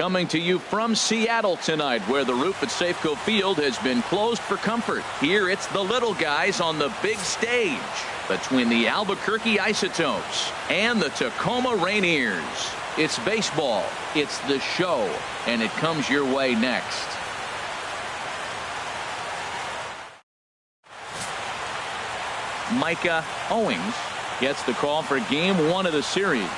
Coming to you from Seattle tonight, where the roof at Safeco Field has been closed for comfort. Here it's the little guys on the big stage between the Albuquerque Isotopes and the Tacoma Rainiers. It's baseball, it's the show, and it comes your way next. Micah Owings gets the call for game 1 of the series.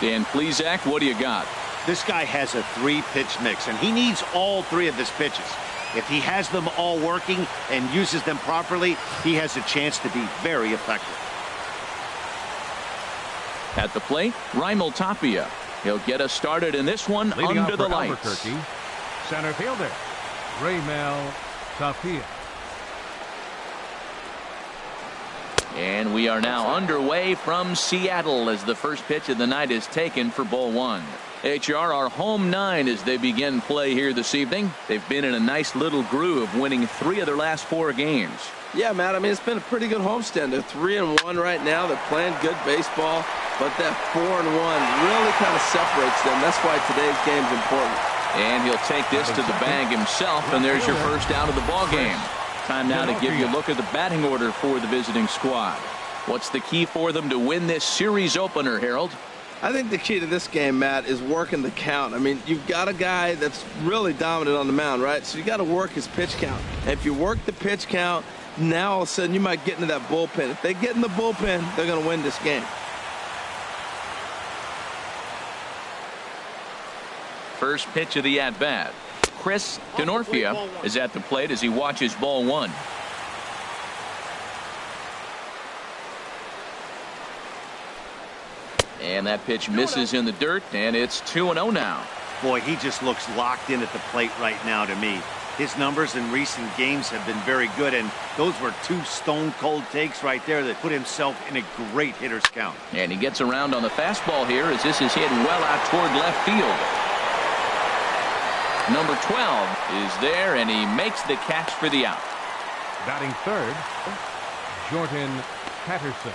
Dan Plesac, what do you got? This guy has a 3-pitch mix, and he needs all 3 of his pitches. If he has them all working and uses them properly, he has a chance to be very effective. At the plate, Raimel Tapia. He'll get us started in this one. Leading under the lights. Albuquerque, center fielder, Raimel Tapia. And we are now underway from Seattle as the first pitch of the night is taken for ball 1. HR, our home 9 as they begin play here this evening. They've been in a nice little groove, winning 3 of their last 4 games. Yeah, Matt, I mean, it's been a pretty good homestand. They're 3-1 right now. They're playing good baseball, but that 4-1 really kind of separates them. That's why today's game's important. And he'll take this to the bag himself, and there's your first out of the ball game. Time now to give you a look at the batting order for the visiting squad. What's the key for them to win this series opener, Harold? I think the key to this game, Matt, is working the count. I mean, you've got a guy that's really dominant on the mound, right? So you got to work his pitch count. And if you work the pitch count, now all of a sudden you might get into that bullpen. If they get in the bullpen, they're going to win this game. First pitch of the at-bat. Chris Denorfia is at the plate as he watches ball 1. And that pitch misses in the dirt, and it's 2-0 now. Boy, he just looks locked in at the plate right now to me. His numbers in recent games have been very good, and those were 2 stone-cold takes right there that put himself in a great hitter's count. And he gets around on the fastball here as this is hit well out toward left field. Number 12 is there, and he makes the catch for the out. Batting third, Jordan Patterson.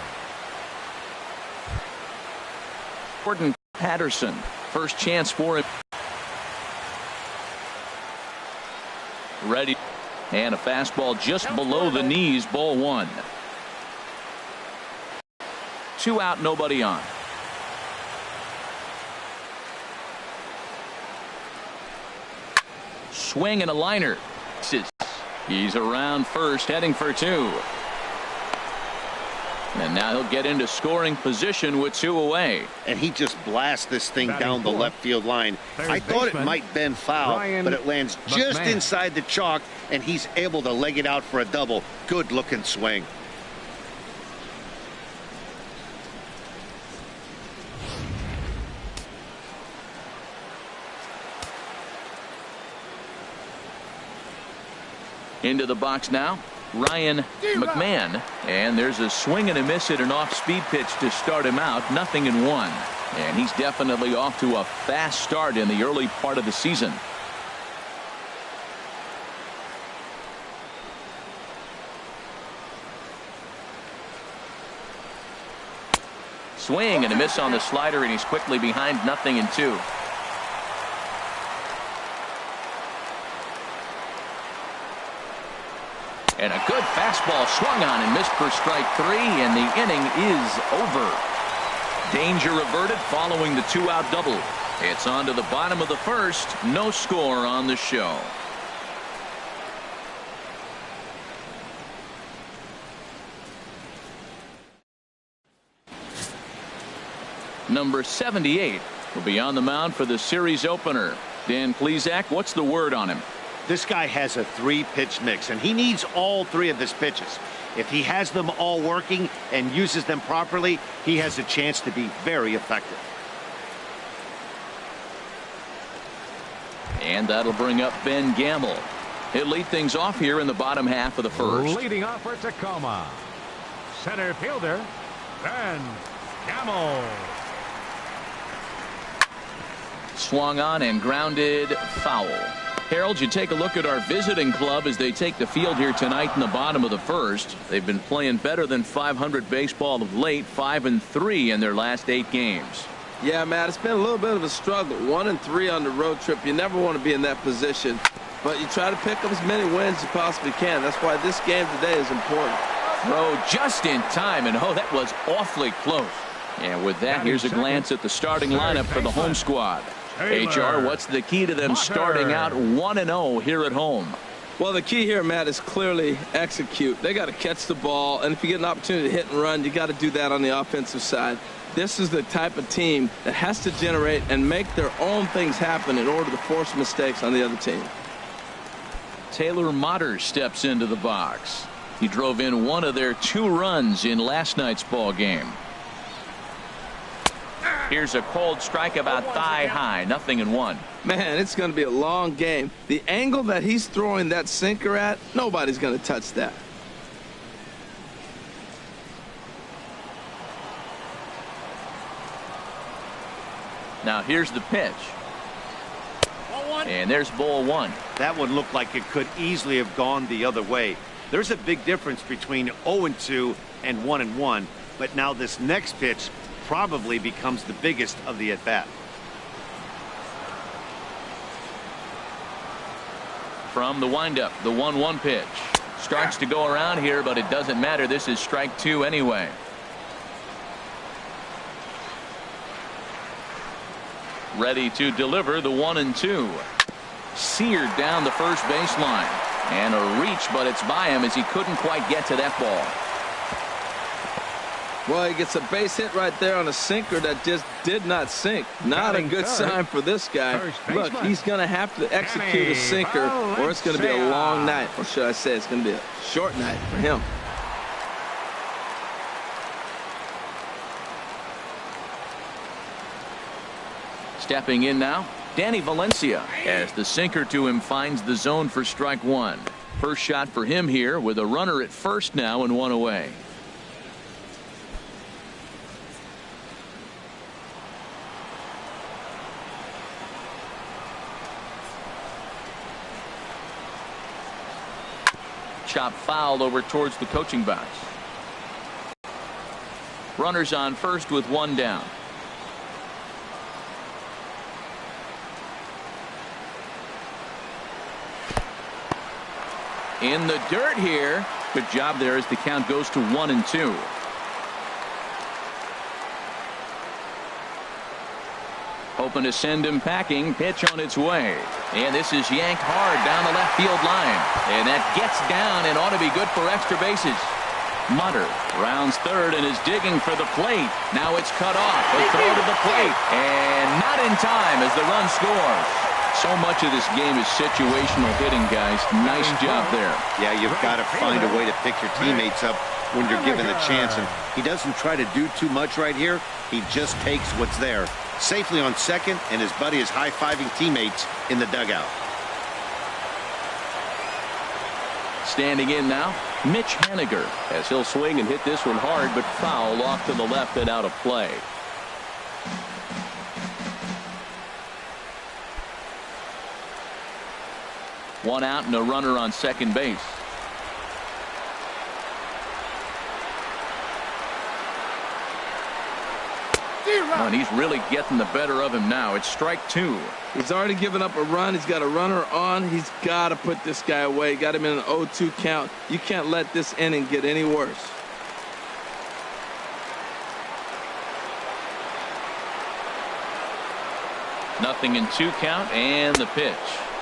Jordan Patterson, first chance for him. Ready, and a fastball just below the knees, ball 1. 2 out, nobody on. Swing and a liner. He's around first, heading for 2. And now he'll get into scoring position with 2 away. And he just blasts this thing down the left field line. I thought it might bend foul, but it lands just inside the chalk, and he's able to leg it out for a double. Good looking swing. Into the box now, Ryan McMahon, and there's a swing and a miss at an off-speed pitch to start him out. 0-1, and he's definitely off to a fast start in the early part of the season. Swing and a miss on the slider, and he's quickly behind 0-2. And a good fastball swung on and missed for strike 3, and the inning is over. Danger averted following the 2-out double. It's on to the bottom of the first. No score on the show. Number 78 will be on the mound for the series opener. Dan Plesac, what's the word on him? This guy has a 3-pitch mix, and he needs all 3 of his pitches. If he has them all working and uses them properly, he has a chance to be very effective. And that'll bring up Ben Gamble. He'll lead things off here in the bottom half of the first. Leading off for Tacoma, center fielder Ben Gamble. Swung on and grounded foul. Harold, you take a look at our visiting club as they take the field here tonight in the bottom of the first. They've been playing better than .500 baseball of late, 5-3 in their last 8 games. Yeah, Matt, it's been a little bit of a struggle. 1-3 on the road trip. You never want to be in that position, but you try to pick up as many wins as you possibly can. That's why this game today is important. Throw just in time, and oh, that was awfully close. And with that, here's a glance at the starting lineup for the home squad. HR, what's the key to them starting out 1-0 here at home? Well, the key here, Matt, is clearly execute. They got to catch the ball, and if you get an opportunity to hit and run, you got to do that on the offensive side. This is the type of team that has to generate and make their own things happen in order to force mistakes on the other team. Taylor Motter steps into the box. He drove in one of their 2 runs in last night's ball game. Here's a cold strike about thigh high, 0-1. Man, it's going to be a long game. The angle that he's throwing that sinker at, nobody's going to touch that. Now here's the pitch. And there's ball 1. That one looked like it could easily have gone the other way. There's a big difference between 0-2 and 1-1, but now this next pitch probably becomes the biggest of the at-bat. From the windup, the 1-1 pitch. Starts to go around here, but it doesn't matter. This is strike 2 anyway. Ready to deliver the 1-2. Seared down the first baseline. And a reach, but it's by him as he couldn't quite get to that ball. Well, he gets a base hit right there on a sinker that just did not sink. Not a good sign for this guy. Look, he's going to have to execute a sinker or it's going to be a long night. Or should I say it's going to be a short night for him. Stepping in now, Danny Valencia, as the sinker to him finds the zone for strike 1. First shot for him here with a runner at first now and 1 away. Chop foul over towards the coaching box. Runners on first with 1 down. In the dirt here. Good job there as the count goes to 1-2. Hoping to send him packing. Pitch on its way. And this is yanked hard down the left field line. And that gets down and ought to be good for extra bases. Mutter rounds third and is digging for the plate. Now it's cut off. A throw to the plate. And not in time as the run scores. So much of this game is situational hitting, guys. Nice job there. Yeah, you've got to find a way to pick your teammates up when you're given the chance. And he doesn't try to do too much right here. He just takes what's there. Safely on second, and his buddy is high-fiving teammates in the dugout. Standing in now, Mitch Haniger, as he'll swing and hit this one hard, but foul off to the left and out of play. One out and a runner on second base. And he's really getting the better of him now. It's strike 2. He's already given up a run. He's got a runner on. He's got to put this guy away. Got him in an 0-2 count. You can't let this inning get any worse. Nothing in 2 count and the pitch.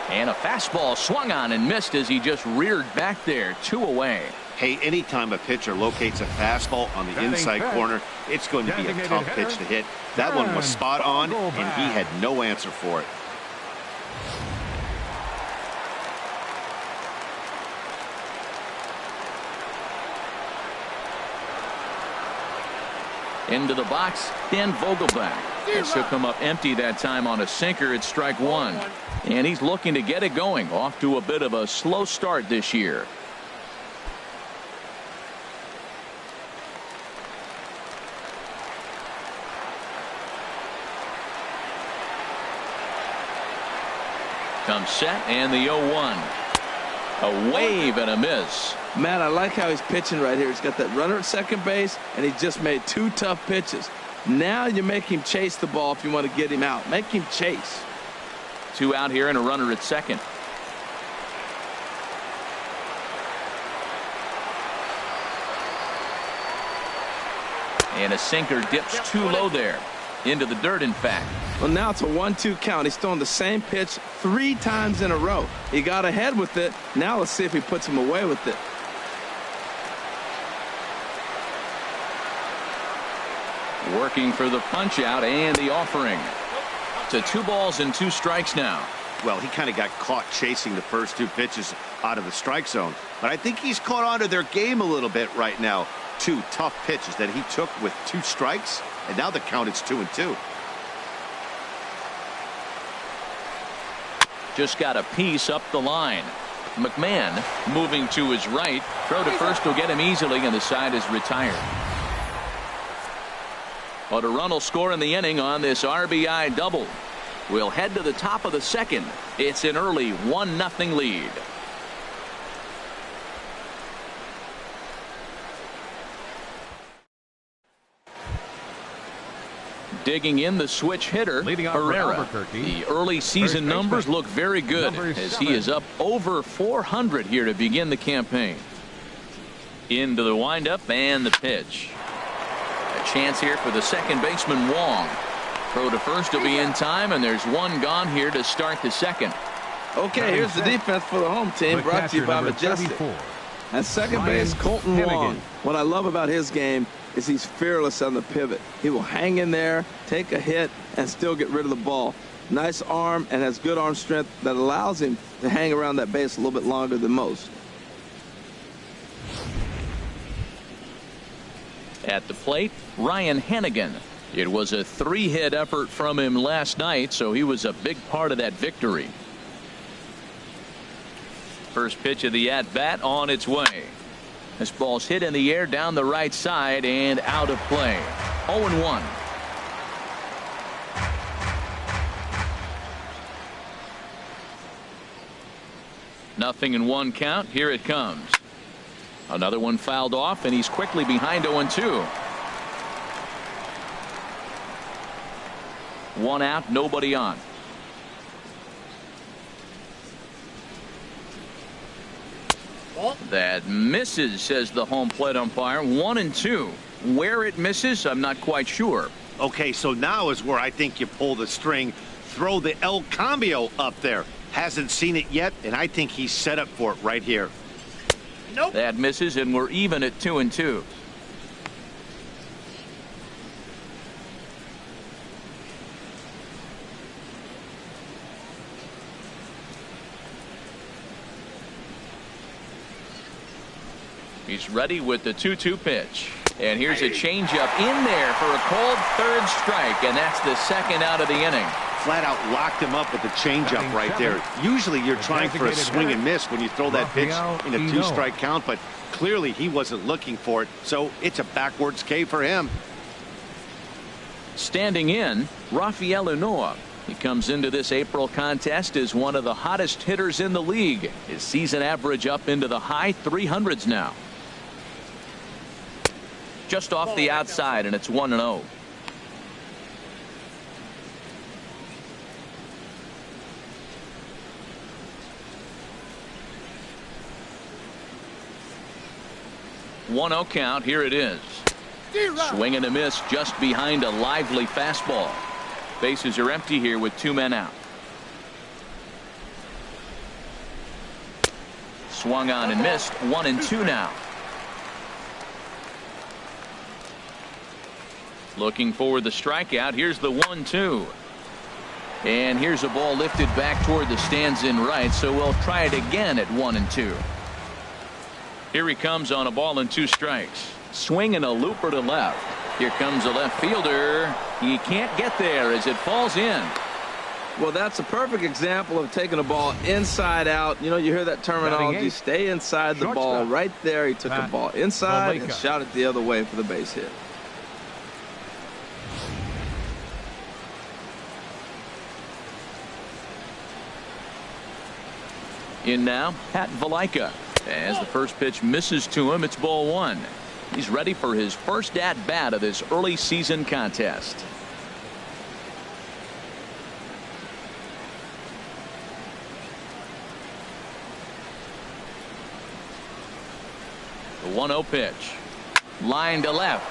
And a fastball swung on and missed as he just reared back there. 2 away. Hey, anytime a pitcher locates a fastball on the inside corner, it's going to be a tough pitch to hit. That one was spot on, and he had no answer for it. Into the box, Dan Vogelbach. This will come up empty that time on a sinker at strike 1. And he's looking to get it going. Off to a bit of a slow start this year. Comes set and the 0-1. A wave and a miss. Matt, I like how he's pitching right here. He's got that runner at second base, and he just made 2 tough pitches. Now you make him chase the ball if you want to get him out. Make him chase. 2 out here and a runner at second. And a sinker dips too low there. Into the dirt, in fact. Well, now it's a 1-2 count. He's throwing the same pitch 3 times in a row. He got ahead with it. Now let's see if he puts him away with it. Working for the punch out and the offering. To 2 balls and 2 strikes now. Well, he kind of got caught chasing the first 2 pitches out of the strike zone. But I think he's caught on to their game a little bit right now. 2 tough pitches that he took with 2 strikes. And now the count is 2-2. Just got a piece up the line. McMahon moving to his right. Throw to first will get him easily, and the side is retired. But a run will score in the inning on this RBI double. We'll head to the top of the second. It's an early 1-0 lead. Digging in the switch hitter, Herrera. The early season numbers look very good as he is up over 400 here to begin the campaign. Into the windup and the pitch. A chance here for the second baseman Wong. Throw to first will be in time, and there's 1 gone here to start the second. Okay, here's the defense for the home team, brought to you by Majestic. At second base, Colton Wong. What I love about his game is he's fearless on the pivot. He will hang in there, take a hit, and still get rid of the ball. Nice arm and has good arm strength that allows him to hang around that base a little bit longer than most. At the plate, Ryan Hannigan. It was a 3-hit effort from him last night, so he was a big part of that victory. First pitch of the at-bat on its way. This ball's hit in the air down the right side and out of play. 0-1. Nothing in 1 count. Here it comes. Another one fouled off, and he's quickly behind 0-2. 1 out, nobody on. That misses, says the home plate umpire. 1-2. Where it misses, I'm not quite sure. Okay, so now is where I think you pull the string. Throw the El Cambio up there. Hasn't seen it yet, and I think he's set up for it right here. Nope. That misses, and we're even at 2-2. He's ready with the 2-2 pitch. And here's a changeup in there for a cold 3rd strike, and that's the 2nd out of the inning. Flat out locked him up with the changeup right there. Usually you're trying for a swing and miss when you throw that pitch in a 2-strike count, but clearly he wasn't looking for it, so it's a backwards K for him. Standing in, Rafael Unoa. He comes into this April contest as one of the hottest hitters in the league. His season average up into the high 300s now. Just off the outside, and it's 1-0. One-0 count. Here it is. Swing and a miss just behind a lively fastball. Bases are empty here with 2 men out. Swung on and missed. 1-2 now. Looking for the strikeout. Here's the 1-2. And here's a ball lifted back toward the stands in right, so we'll try it again at 1-2. Here he comes on a ball and 2 strikes. Swing and a looper to left. Here comes a left fielder. He can't get there as it falls in. Well, that's a perfect example of taking a ball inside out. You know, you hear that terminology, stay inside the ball. Right there, he took a ball inside and shot it the other way for the base hit. In now, Pat Valaika. As the first pitch misses to him, it's ball 1. He's ready for his first at-bat of this early season contest. The 1-0 pitch. Line to left.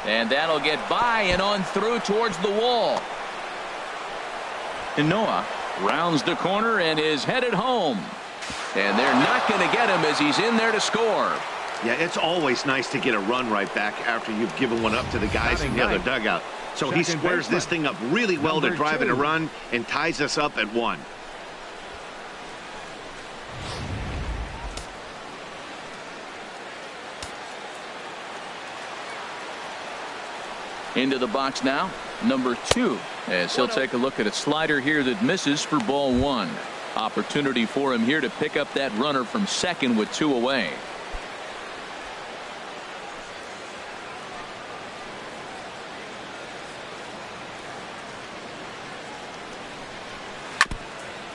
And that'll get by and on through towards the wall. And Noah rounds the corner and is headed home. And they're not going to get him as he's in there to score. Yeah, it's always nice to get a run right back after you've given one up to the guys in the other dugout. So he squares this thing up really well to drive in a run and ties us up at 1. Into the box now, number 2, as he'll take a look at a slider here that misses for ball 1. Opportunity for him here to pick up that runner from second with 2 away.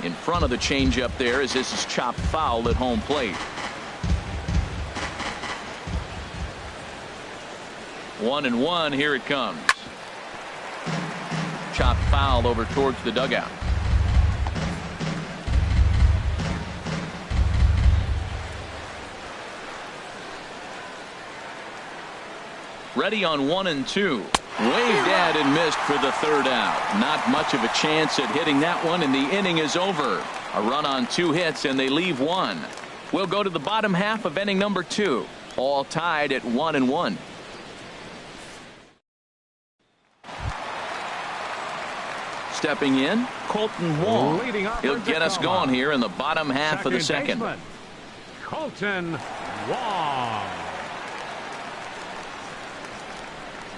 In front of the changeup there as this is chopped foul at home plate. 1-1, here it comes. Chopped foul over towards the dugout. Ready on 1-2. Waved at and missed for the 3rd out. Not much of a chance at hitting that one, and the inning is over. A run on 2 hits, and they leave 1. We'll go to the bottom half of inning number 2. All tied at 1-1. Stepping in, Colton Wong. He'll get us going here in the bottom half of the second. Colton Wong.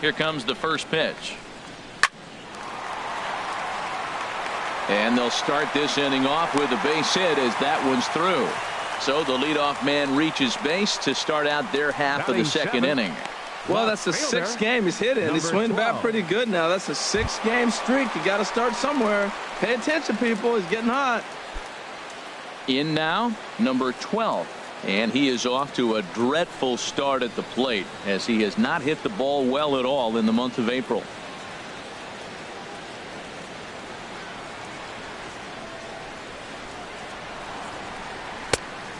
Here comes the first pitch. And they'll start this inning off with a base hit as that one's through. So the leadoff man reaches base to start out their half of the second inning. Well, that's the 6th game he's hit in. He's swinging back pretty good now. That's a 6-game streak. You got to start somewhere. Pay attention, people. He's getting hot. In now, number 12. And he is off to a dreadful start at the plate as he has not hit the ball well at all in the month of April.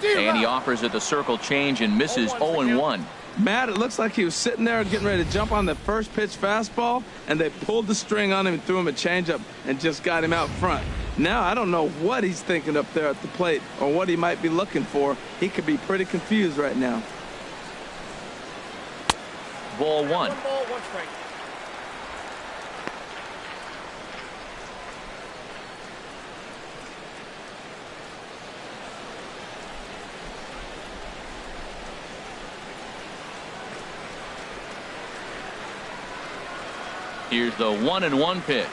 And he offers at the circle change and misses 0-1. Matt, it looks like he was sitting there getting ready to jump on the first pitch fastball, and they pulled the string on him and threw him a changeup and just got him out front. Now I don't know what he's thinking up there at the plate or what he might be looking for. He could be pretty confused right now. Ball 1. 1 ball, 1 strike. Here's the 1-1 pitch.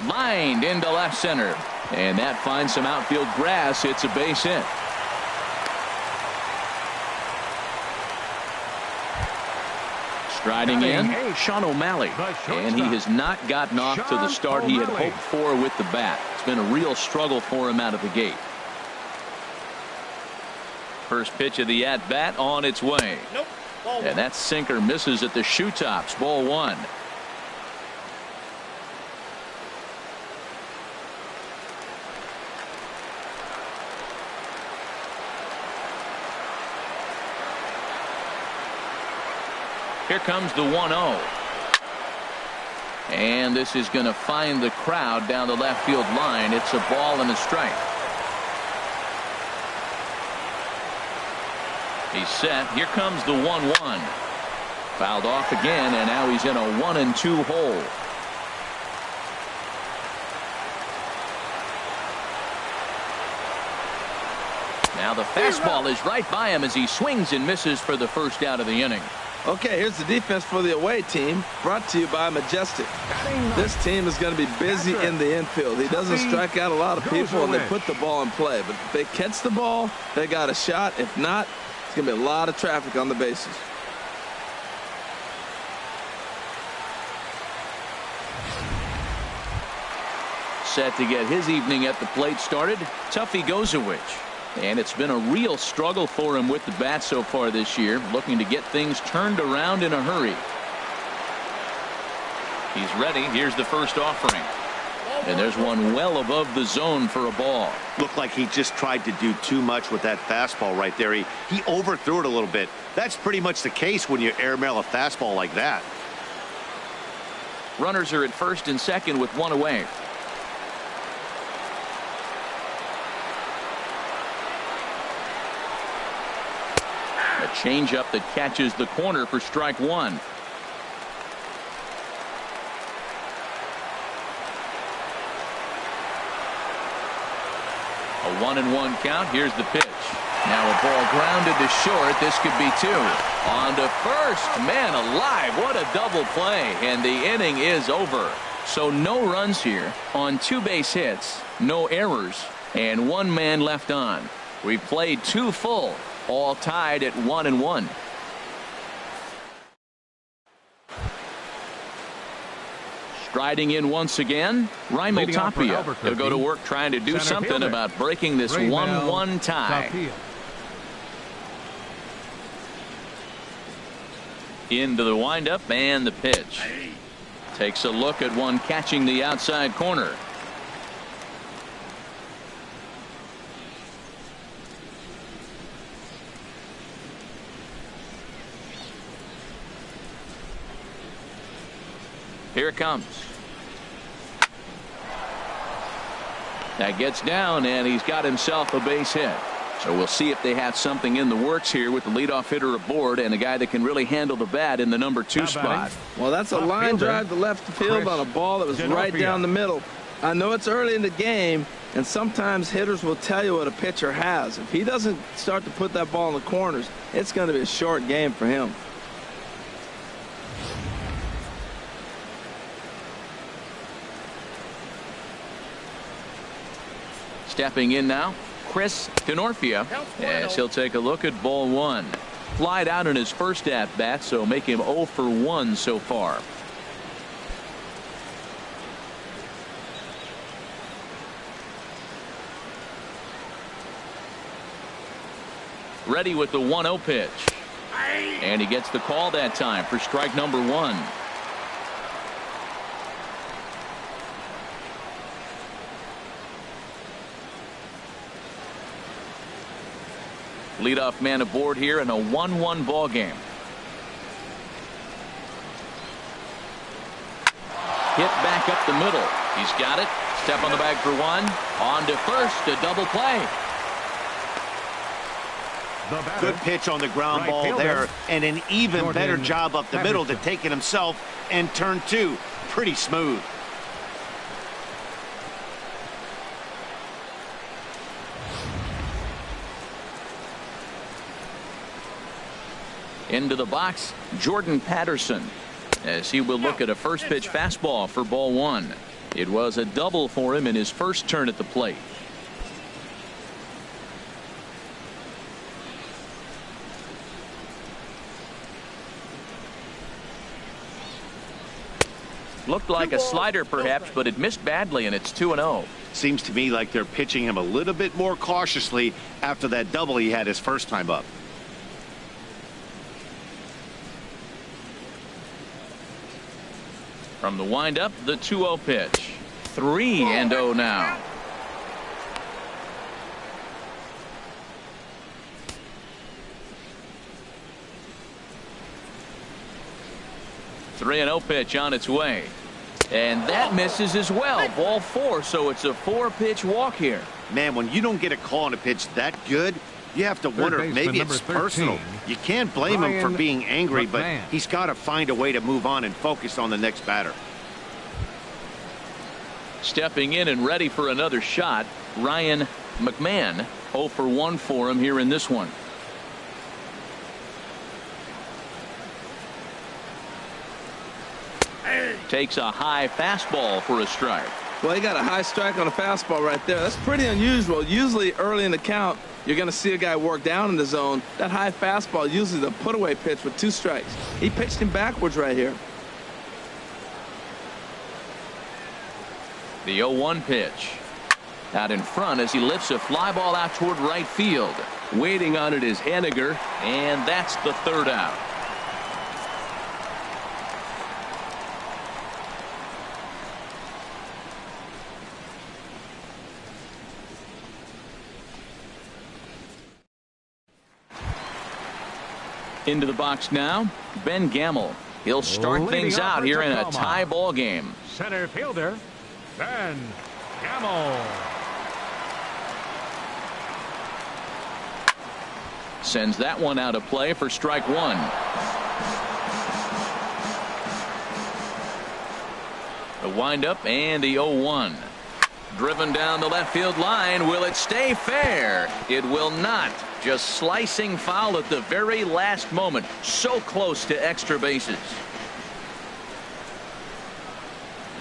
Lined into left center. And that finds some outfield grass. It's a base hit. Striding in, Sean O'Malley. And he has not gotten off to the start he had hoped for with the bat. It's been a real struggle for him out of the gate. First pitch of the at-bat on its way. Nope. Ball 1. And that sinker misses at the shoe tops. Ball 1. Here comes the 1-0. And this is going to find the crowd down the left field line. It's a ball and a strike. He's set. Here comes the 1-1. Fouled off again, and now he's in a 1-2 hole. Now the fastball is right by him as he swings and misses for the first out of the inning. Okay, here's the defense for the away team, brought to you by Majestic. This team is going to be busy in the infield. He doesn't strike out a lot of people, and they put the ball in play. But if they catch the ball, they got a shot. If not, it's going to be a lot of traffic on the bases. Set to get his evening at the plate started, Tuffy Gozowicz. And it's been a real struggle for him with the bat so far this year, looking to get things turned around in a hurry. He's ready. Here's the first offering. And there's one well above the zone for a ball. Looked like he just tried to do too much with that fastball right there. He overthrew it a little bit. That's pretty much the case when you airmail a fastball like that. Runners are at first and second with one away. A changeup that catches the corner for strike one. A 1-1 count. Here's the pitch. Now a ball grounded to short. This could be two. On to first. Man alive, what a double play. And the inning is over. So no runs here on 2 base hits, no errors, and 1 man left on. We played 2 full, all tied at 1-1. Striding in once again, Raimel Tapia. He'll go to work trying to do something about breaking this 1-1 tie. Into the windup and the pitch. Takes a look at one catching the outside corner. Here it comes. That gets down, and he's got himself a base hit. So we'll see if they have something in the works here with the leadoff hitter aboard and a guy that can really handle the bat in the number 2 spot. Well, that's a line drive to left field on a ball that was right down the middle. I know it's early in the game, and sometimes hitters will tell you what a pitcher has. If he doesn't start to put that ball in the corners, it's going to be a short game for him. Stepping in now, Chris Denorfia, as he'll take a look at ball 1. Flied out in his first at bat, so make him 0 for 1 so far. Ready with the 1-0 pitch. And he gets the call that time for strike number 1. Leadoff man aboard here in a 1-1 ball game. Hit back up the middle. He's got it. Step on the bag for 1. On to first. A double play. Good pitch on the ground ball there, and an even better job up the middle to take it himself and turn 2. Pretty smooth. Into the box, Jordan Patterson, as he will look at a first pitch fastball for ball 1. It was a double for him in his first turn at the plate. Looked like a slider perhaps, but it missed badly, and it's 2-0. Seems to me like they're pitching him a little bit more cautiously after that double he had his first time up. From the windup, the 2-0 pitch. 3-0 now. Three-0 pitch on its way. And that misses as well. Ball 4, so it's a 4-pitch walk here. Man, when you don't get a call on a pitch that good, you have to wonder if maybe it's personal. You can't blame him for being angry, but he's got to find a way to move on and focus on the next batter. Stepping in and ready for another shot, Ryan McMahon. 0 for 1 for him here in this one. Takes a high fastball for a strike. Well, he got a high strike on a fastball right there. That's pretty unusual. Usually early in the count, you're going to see a guy work down in the zone. That high fastball usually the put-away pitch with 2 strikes. He pitched him backwards right here. The 0-1 pitch. Out in front as he lifts a fly ball out toward right field. Waiting on it is Henniger, and that's the third out. Into the box now, Ben Gamel. He'll start things out here in a tie ball game. Center fielder, Ben Gamel. Sends that one out of play for strike one. The windup and the 0-1. Driven down the left field line. Will it stay fair? It will not. Just slicing foul at the very last moment. So close to extra bases.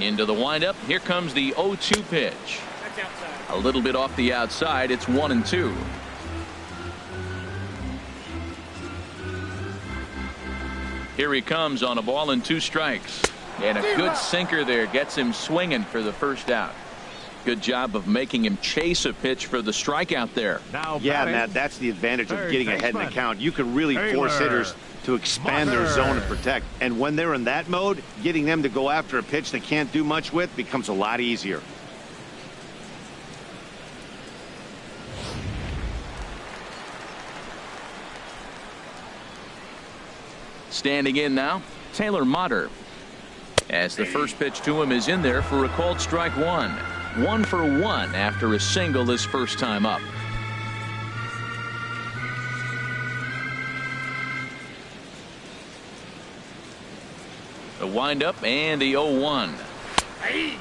Into the windup. Here comes the 0-2 pitch. A little bit off the outside. It's 1-2. Here he comes on a ball and 2 strikes. And a good sinker there gets him swinging for the first out. Good job of making him chase a pitch for the strikeout there. Yeah, Matt, that's the advantage of getting ahead in the count. You can really force hitters to expand their zone and protect. And when they're in that mode, getting them to go after a pitch they can't do much with becomes a lot easier. Standing in now, Taylor Motter. As the first pitch to him is in there for a called strike one. 1 for 1 after a single his first time up. The windup and the 0-1.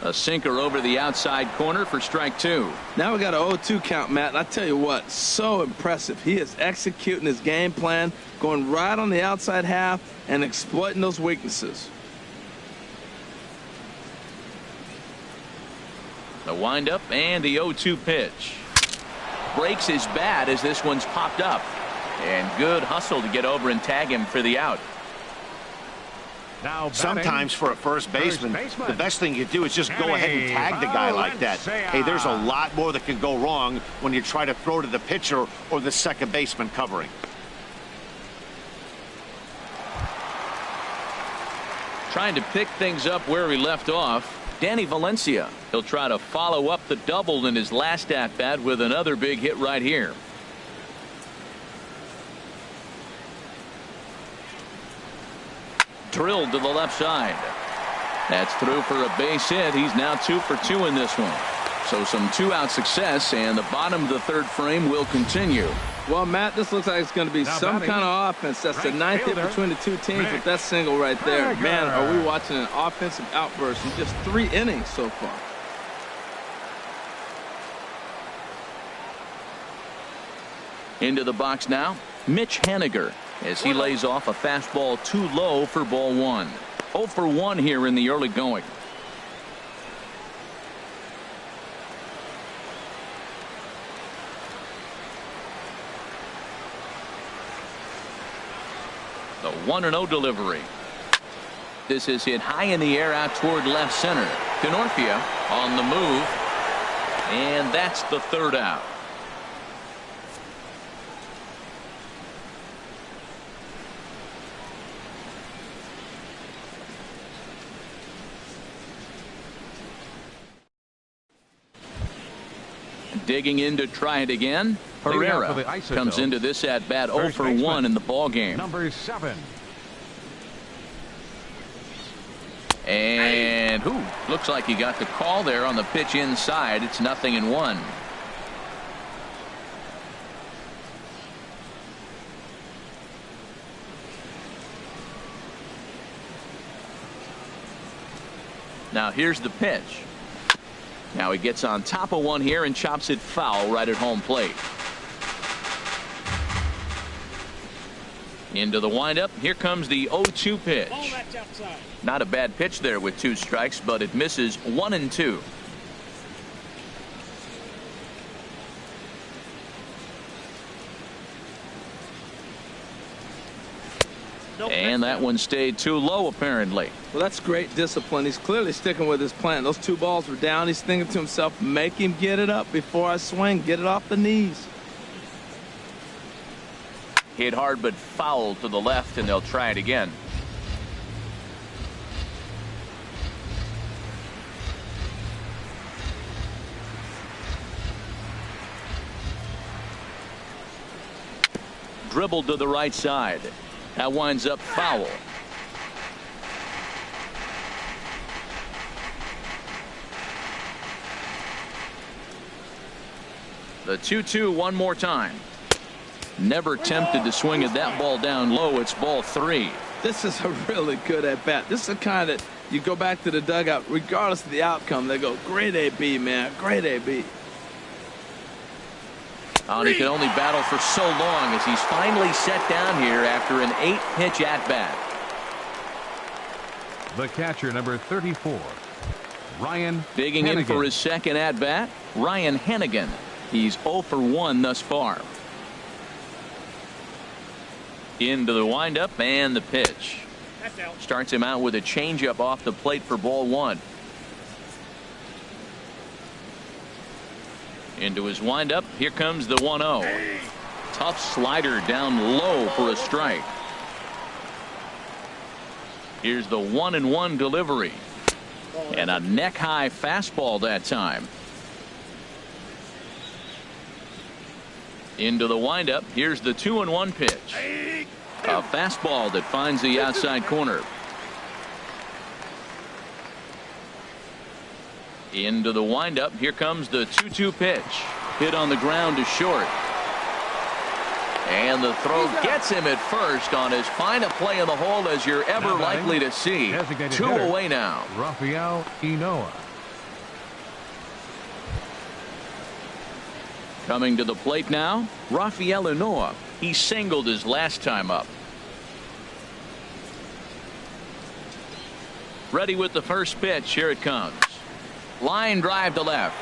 A sinker over the outside corner for strike 2. Now we got an 0-2 count, Matt. And I tell you what, so impressive. He is executing his game plan, going right on the outside half and exploiting those weaknesses. The windup and the 0-2 pitch. Breaks his bat as this one's popped up. And good hustle to get over and tag him for the out. Now sometimes for a first baseman, the best thing you do is just go ahead and tag the guy like that. Hey, there's a lot more that can go wrong when you try to throw to the pitcher or the second baseman covering. Trying to pick things up where he left off. Danny Valencia. He'll try to follow up the double in his last at-bat with another big hit right here. Drilled to the left side. That's through for a base hit. He's now 2 for 2 in this one. So some 2-out success, and the bottom of the third frame will continue. Well, Matt, this looks like it's going to be some kind of offense. That's the 9th hit between the two teams with that single right there. Man, are we watching an offensive outburst in just 3 innings so far. Into the box now, Mitch Henniger, as he lays off a fastball too low for ball 1. 0 for 1 here in the early going. The 1-0 delivery. This is hit high in the air out toward left center. Denorfia on the move. And that's the third out. Digging in to try it again. Herrera comes into this at bat 0 for 1 in the ball game. Number 7. And looks like he got the call there on the pitch inside. It's 0-1. Now here's the pitch. Now he gets on top of one here and chops it foul right at home plate. Into the windup. Here comes the 0-2 pitch. Not a bad pitch there with 2 strikes, but it misses 1-2. And that one stayed too low, apparently. Well, that's great discipline. He's clearly sticking with his plan. Those two balls were down. He's thinking to himself, make him get it up before I swing. Get it off the knees. Hit hard but foul to the left, and they'll try it again. Dribbled to the right side. That winds up foul. The 2-2 one more time. Never tempted to swing at that ball down low. It's ball 3. This is a really good at bat. This is the kind that you go back to the dugout, regardless of the outcome. They go, great AB, man, great AB. And he can only battle for so long as he's finally set down here after an 8-pitch at-bat. The catcher, number 34, Ryan Digging Hennigan. in for his second at-bat, Ryan Hennigan. He's 0 for 1 thus far. Into the windup and the pitch. Starts him out with a changeup off the plate for ball 1. Into his windup. Here comes the 1-0. Tough slider down low for a strike. Here's the 1-1 delivery. And a neck-high fastball that time. Into the windup. Here's the 2-1 pitch. A fastball that finds the outside corner. Into the windup. Here comes the 2-2 pitch. Hit on the ground to short. And the throw gets him at first on as fine a play in the hole as you're ever likely to see. 2 away now. Rafael Inoa. Coming to the plate now, Rafael Inoa. He singled his last time up. Ready with the first pitch. Here it comes. Line drive to left.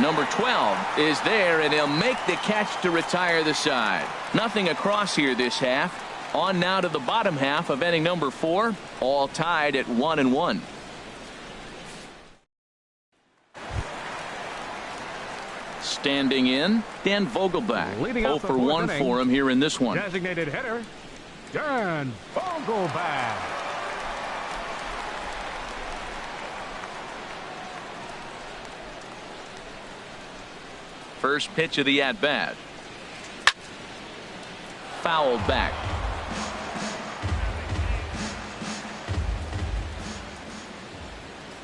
Number 12 is there, and he'll make the catch to retire the side. Nothing across here this half. On now to the bottom half of inning number 4. All tied at 1-1. Standing in, Dan Vogelbach. 0 for 1 for him here in this one. Designated hitter, Dan Vogelbach. First pitch of the at-bat. Fouled back.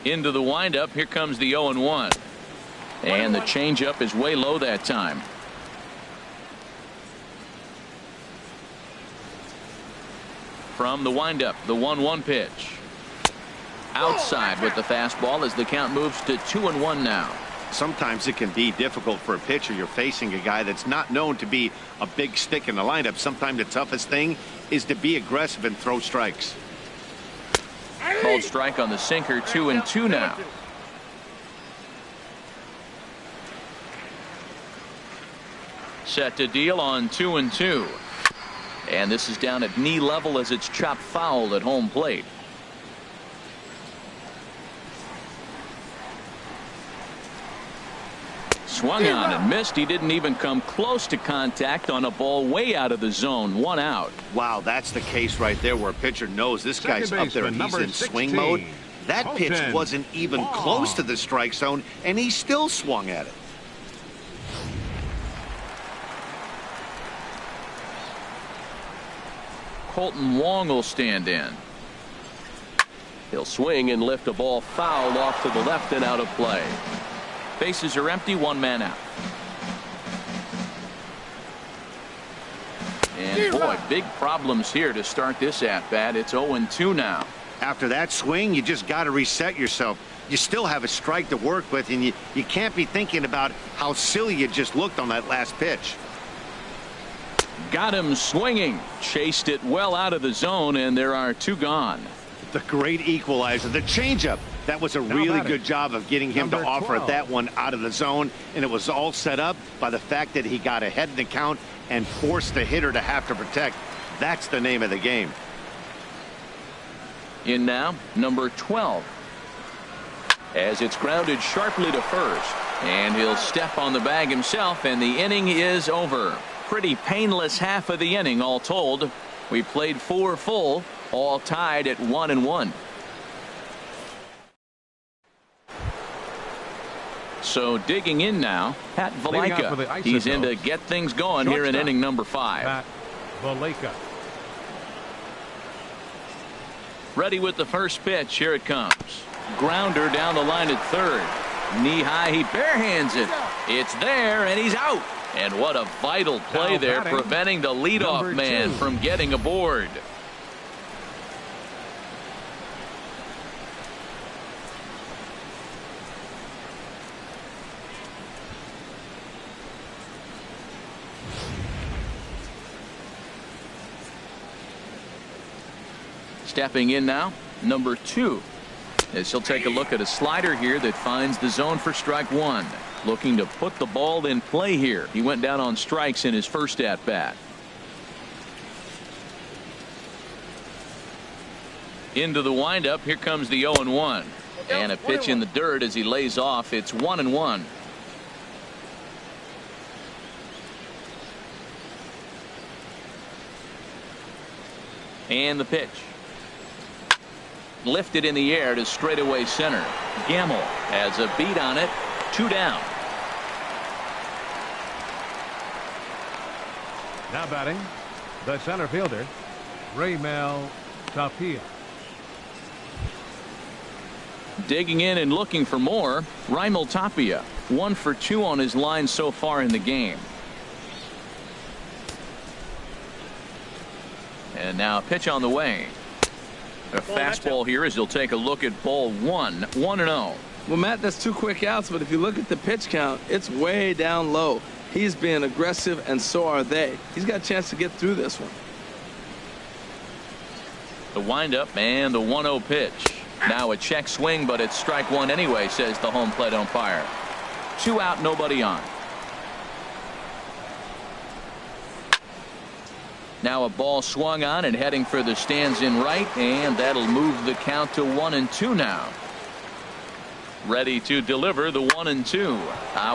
Into the windup. Here comes the 0-1. And the changeup is way low that time. From the windup, the 1-1 pitch. Outside with the fastball as the count moves to 2-1 now. Sometimes it can be difficult for a pitcher. You're facing a guy that's not known to be a big stick in the lineup. Sometimes the toughest thing is to be aggressive and throw strikes. Called strike on the sinker. 2-2 now. Set to deal on 2-2. And this is down at knee level as it's chopped foul at home plate. Swung on and missed. He didn't even come close to contact on a ball way out of the zone. 1 out. Wow, that's the case right there where a pitcher knows this guy's up there and he's in swing mode. That pitch wasn't even close to the strike zone, and he still swung at it. Colton Wong will stand in. He'll swing and lift a ball foul off to the left and out of play. Bases are empty. 1 man out. And boy, big problems here to start this at bat. It's 0-2 now. After that swing, you just got to reset yourself. You still have a strike to work with, and you can't be thinking about how silly you just looked on that last pitch. Got him swinging. Chased it well out of the zone, and there are 2 gone. The great equalizer, the changeup. That was a really good job of getting him to offer that one out of the zone, and it was all set up by the fact that he got ahead in the count and forced the hitter to have to protect. That's the name of the game. In now, number 12. As it's grounded sharply to first. And he'll step on the bag himself, and the inning is over. Pretty painless half of the inning, all told. We played 4 full, all tied at 1-1. So digging in now, Pat Valaika. He's in to get things going here in inning number 5. Pat Valaika. Ready with the first pitch. Here it comes. Grounder down the line at third. Knee high, he barehands it. It's there, and he's out. And what a vital play Now there, batting, preventing the leadoff man from getting aboard. Stepping in now, number 2. As he'll take a look at a slider here that finds the zone for strike 1. Looking to put the ball in play here. He went down on strikes in his first at bat. Into the windup. Here comes the 0-1. And a pitch in the dirt as he lays off. It's 1-1. And the pitch. Lifted in the air to straightaway center. Gamble has a beat on it. 2 down. Now batting, the center fielder, Raimel Tapia. Digging in and looking for more, Raimel Tapia. 1 for 2 on his line so far in the game. And now a pitch on the way. A fastball here as he'll take a look at ball 1. 1-0. Well, Matt, that's 2 quick outs, but if you look at the pitch count, it's way down low. He's being aggressive, and so are they. He's got a chance to get through this one. The windup and the 1-0 pitch. Now a check swing, but it's strike 1 anyway, says the home plate umpire. 2 out, nobody on. Now a ball swung on and heading for the stands in right, and that'll move the count to 1-2 now. Ready to deliver the 1-2.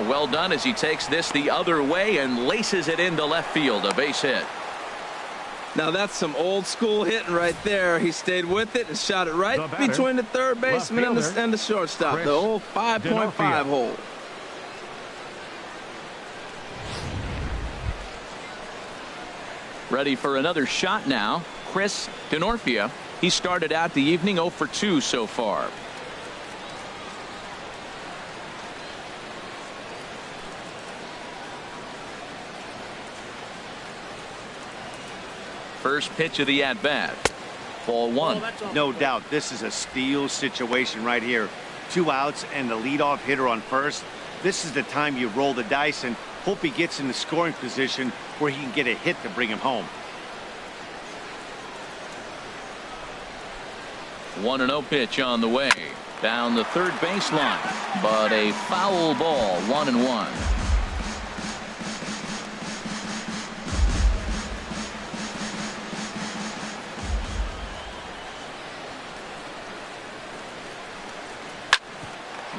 Well done as he takes this the other way and laces it into left field. A base hit. Now that's some old school hitting right there. He stayed with it and shot it right between the third baseman and the shortstop. The old 5.5 hole. Ready for another shot now. Chris Denorfia. He started out the evening 0 for 2 so far. First pitch of the at-bat. Ball 1. No doubt this is a steal situation right here. 2 outs and the leadoff hitter on first. This is the time you roll the dice and hope he gets in the scoring position where he can get a hit to bring him home. 1-0 pitch on the way. Down the third baseline. But a foul ball. 1-1.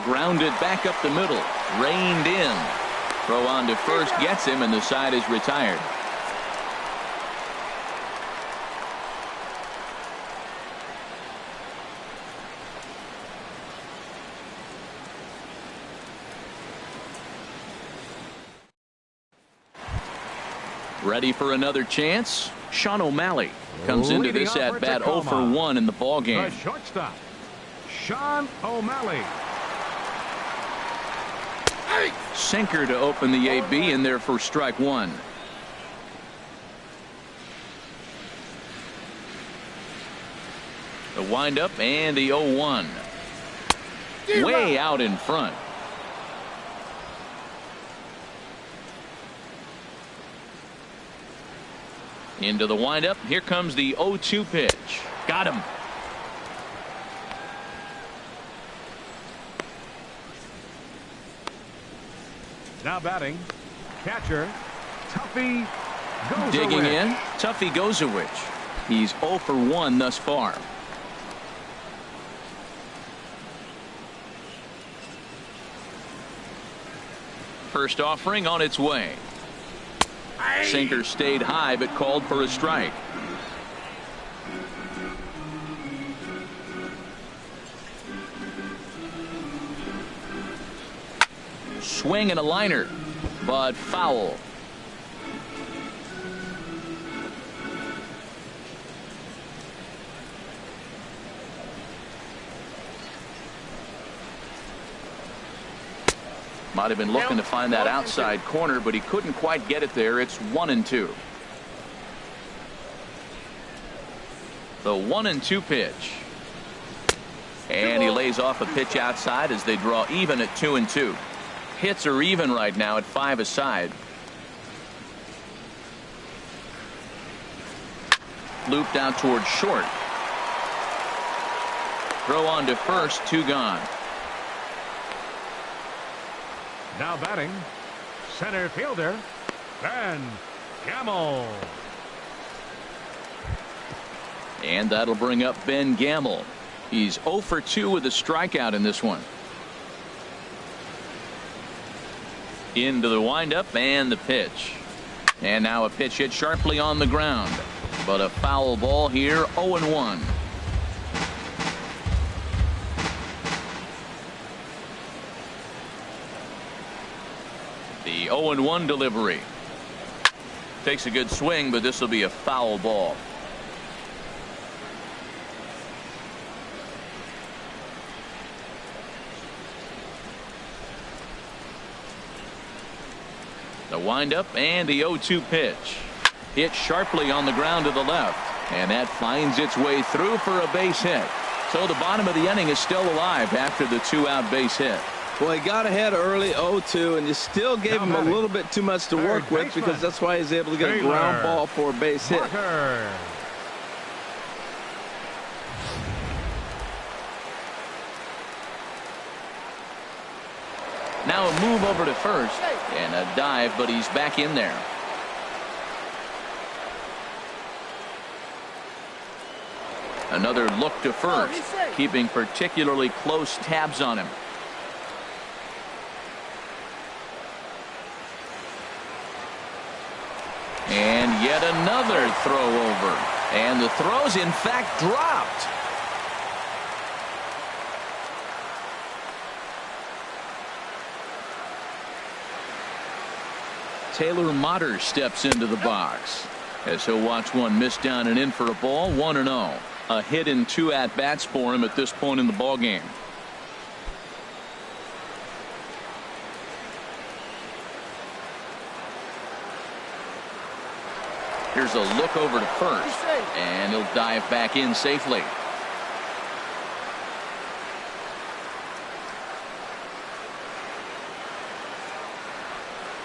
Grounded back up the middle. Reined in. Throw on to first gets him, and the side is retired. Ready for another chance. Sean O'Malley comes into this at bat 0 for 1 in the ball game. The shortstop, Sean O'Malley. Sinker to open the AB in there for strike 1. The windup and the 0-1. Way out in front. Into the windup. Here comes the 0-2 pitch. Got him. Now batting, catcher, Tuffy Gozowicz. Digging in, Tuffy Gozowicz. He's 0 for 1 thus far. first offering on its way. Sinker stayed high but called for a strike. Swing and a liner, but foul. Might have been looking to find that outside corner, but he couldn't quite get it there. It's 1-2. The 1-2 pitch. And he lays off a pitch outside as they draw even at 2-2. Hits are even right now at 5 aside. Looped out towards short. Throw on to first, 2 gone. Now batting, center fielder, Ben Gamel. And that'll bring up Ben Gamel. He's 0 for 2 with a strikeout in this one. Into the windup and the pitch. And now a pitch hit sharply on the ground. But a foul ball here, 0-1. The 0-1 delivery. Takes a good swing, but this will be a foul ball. The windup and the 0-2 pitch. Hit sharply on the ground to the left. And that finds its way through for a base hit. So the bottom of the inning is still alive after the 2-out base hit. Well, he got ahead early, 0-2, and you still gave him a little bit too much to work with because that's why he's able to get a ground ball for a base hit. Now a move over to first and a dive, but he's back in there. Another look to first, keeping particularly close tabs on him. And yet another throw over. And the throw's in fact dropped. Taylor Motter steps into the box as he'll watch one miss down and in for a ball. 1-0. A hit in 2 at-bats for him at this point in the ball game. Here's a look over to first, and he'll dive back in safely.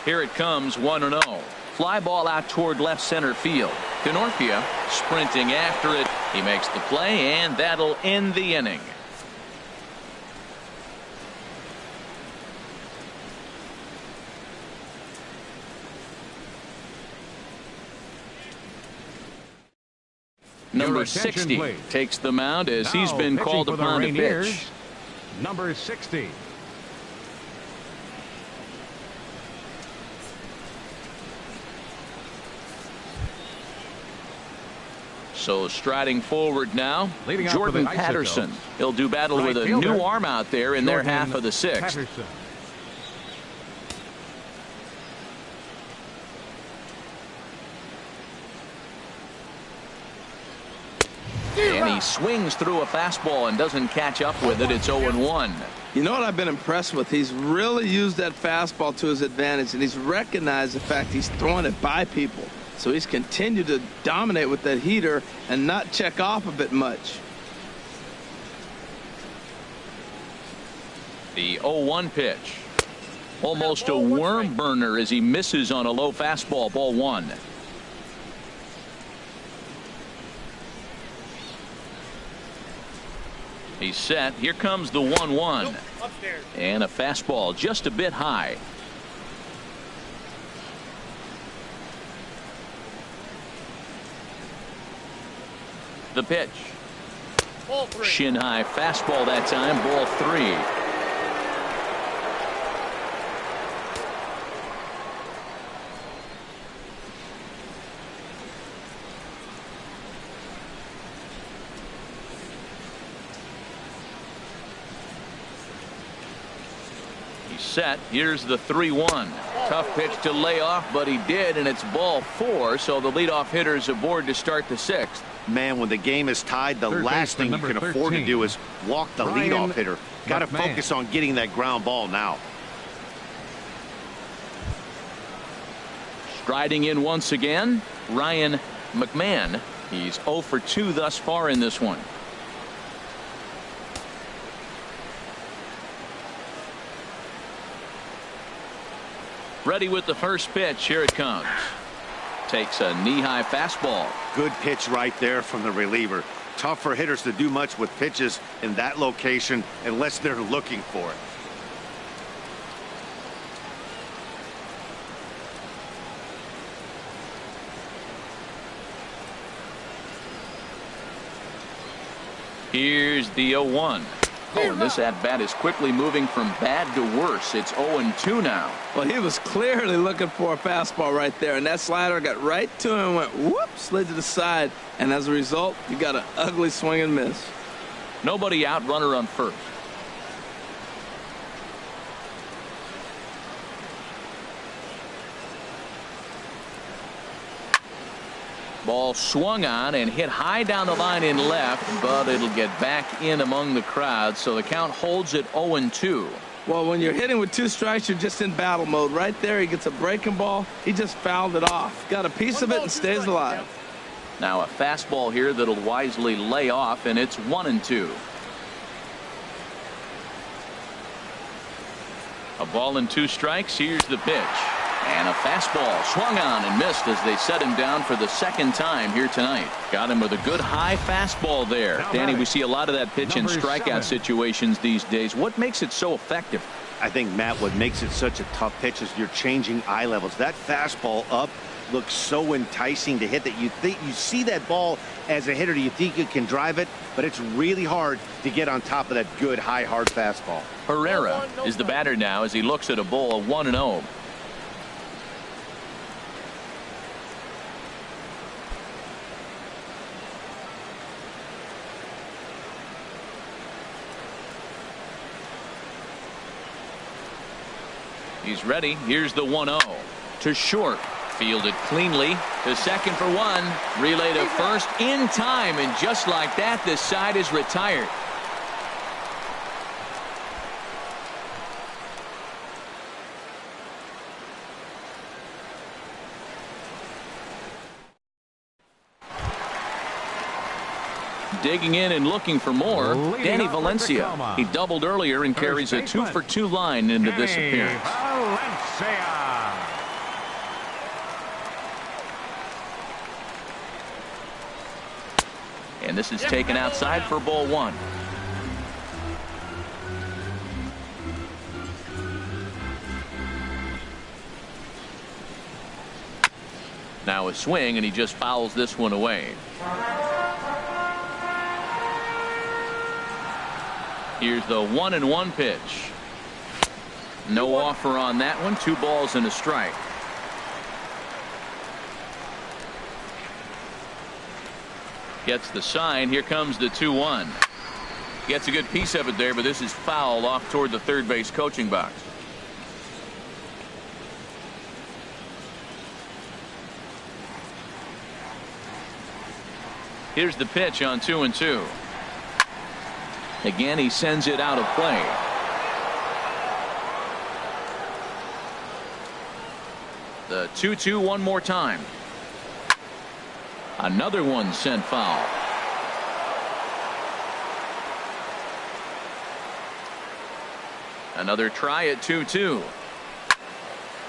Here it comes, 1-0. Fly ball out toward left center field. Denorfia sprinting after it. He makes the play, and that'll end the inning. Number 60 please. Takes the mound as Now he's been pitching called for the upon to Rainiers, pitch. number 60. So striding forward now, Leading off Jordan for the Patterson. Isotopes. He'll do battle Right with a fielder, new arm out there in their Jordan half of the 6th. Patterson. And he swings through a fastball and doesn't catch up with it. It's 0-1. You know what I've been impressed with? He's really used that fastball to his advantage, and he's recognized the fact he's throwing it by people. So he's continued to dominate with that heater and not check off of it much. The 0-1 pitch. Almost a worm burner as he misses on a low fastball. Ball 1. He's set. Here comes the 1-1. And a fastball just a bit high. The pitch. Shin high fastball that time. Ball 3. set. Here's the 3-1. Tough pitch to lay off, but he did, and it's ball 4, so the leadoff hitter's aboard to start the 6th. Man, when the game is tied, the last thing you can afford to do is walk the leadoff hitter. Got to focus on getting that ground ball now. Striding in once again, Ryan McMahon. He's 0 for 2 thus far in this one. Ready with the first pitch. Here it comes. Takes a knee-high fastball. Good pitch right there from the reliever. Tough for hitters to do much with pitches in that location unless they're looking for it. Here's the 0-1. Oh, and this at-bat is quickly moving from bad to worse. It's 0-2 now. Well, he was clearly looking for a fastball right there, and that slider got right to him and went whoop, slid to the side, and as a result, you got an ugly swing and miss. Nobody out, runner on first. Ball swung on and hit high down the line in left, but it'll get back in among the crowd, so the count holds at 0-2. Well, when you're hitting with 2 strikes, you're just in battle mode. Right there, he gets a breaking ball. He just fouled it off. Got a piece of it and stays alive. Now a fastball here that'll wisely lay off, and it's 1-2. A ball and 2 strikes. Here's the pitch. And a fastball swung on and missed as they set him down for the 2nd time here tonight. Got him with a good high fastball there. Danny, we see a lot of that pitch in strikeout situations these days. What makes it so effective? I think, Matt, what makes it such a tough pitch is you're changing eye levels. That fastball up looks so enticing to hit that you see that ball as a hitter, you think you can drive it, but it's really hard to get on top of that good high hard fastball. Herrera is the batter now as he looks at a ball of 1-0. He's ready. Here's the 1-0 to short. Fielded cleanly to second for 1. Relay to first in time, and just like that, this side is retired. Digging in and looking for more, Danny Valencia. He doubled earlier and carries a 2 for 2 line into this appearance. And this is taken outside for ball 1. Now a swing, and he just fouls this one away. Here's the 1-1 pitch. No offer on that one. 2 balls and a strike. Gets the sign. Here comes the 2-1. Gets a good piece of it there, but this is foul off toward the third base coaching box. Here's the pitch on 2-2. Again, he sends it out of play. The 2-2 one more time. Another one sent foul. Another try at 2-2.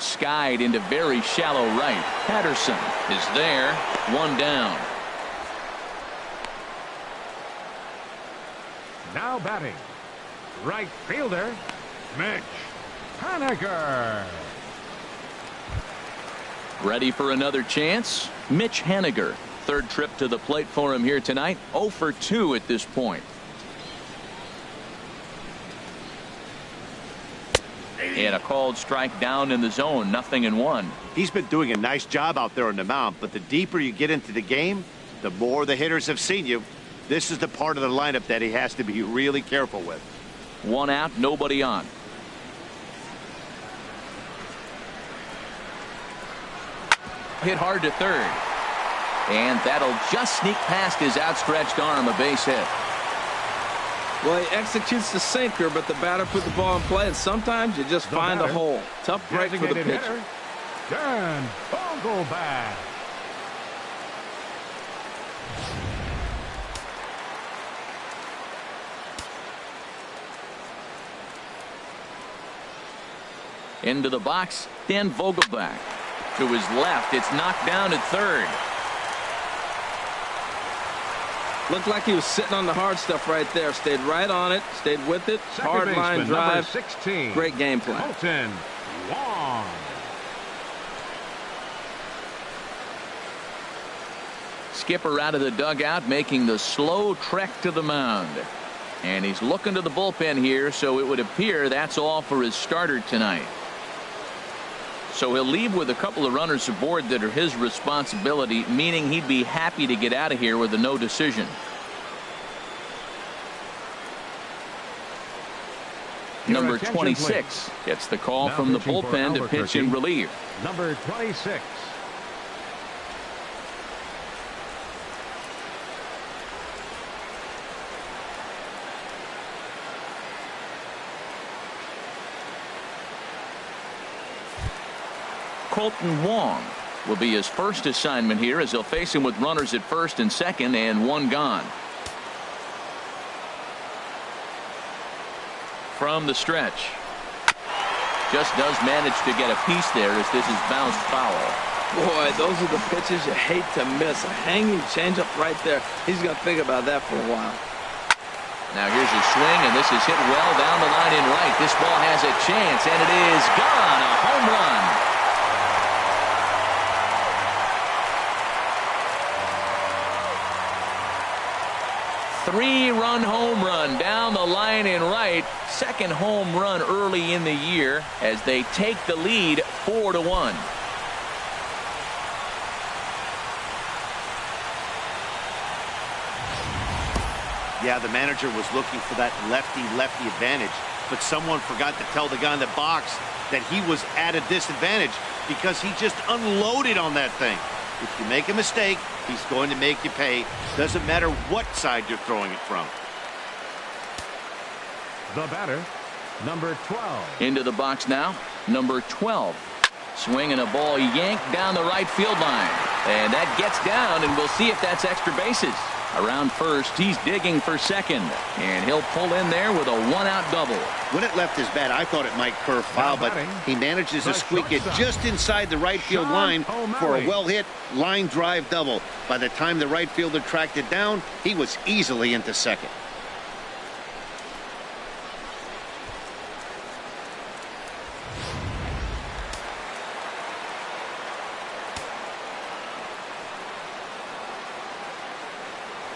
Skied into very shallow right. Patterson is there. 1 down. Now batting, right fielder, Mitch Haniger. Ready for another chance? Mitch Haniger. 3rd trip to the plate for him here tonight. 0 for 2 at this point. And a called strike down in the zone. 0-1. He's been doing a nice job out there on the mound, but the deeper you get into the game, the more the hitters have seen you. This is the part of the lineup that he has to be really careful with. 1 out, nobody on. hit hard to third. And that'll just sneak past his outstretched arm, a base hit. Well, he executes the sinker, but the batter put the ball in play, and sometimes you just find a hole. Tough break for the pitcher. Dan Vogelbach. Into the box, Dan Vogelbach. To his left, it's knocked down at third. Looked like he was sitting on the hard stuff right there. Stayed right on it, stayed with it. Hard line drive. 16. Great game plan. Colton Wong. Skipper out of the dugout, making the slow trek to the mound. And he's looking to the bullpen here, so it would appear that's all for his starter tonight. So he'll leave with a couple of runners aboard that are his responsibility, meaning he'd be happy to get out of here with a no decision. Number 26 gets the call from the bullpen to pitch in relief. Number 26. Colton Wong will be his first assignment here as he'll face him with runners at first and second and one gone. From the stretch. Just does manage to get a piece there as this is bounced foul. Boy, those are the pitches you hate to miss. A hanging changeup right there. He's going to think about that for a while. Now here's a swing, and this is hit well down the line in right. This ball has a chance, and it is gone. A home run. Three-run home run down the line in right. Second home run early in the year as they take the lead 4-1. Yeah, the manager was looking for that lefty-lefty advantage, but someone forgot to tell the guy in the box that he was at a disadvantage because he just unloaded on that thing. If you make a mistake, he's going to make you pay. Doesn't matter what side you're throwing it from. The batter, number 12. Into the box now, number 12. Swinging a ball yanked down the right field line. And that gets down, and we'll see if that's extra bases. Around first, he's digging for second. And he'll pull in there with a one-out double. When it left his bat, I thought it might curve foul, but he manages to squeak it just inside the right field line for a well-hit line drive double. By the time the right fielder tracked it down, he was easily into second.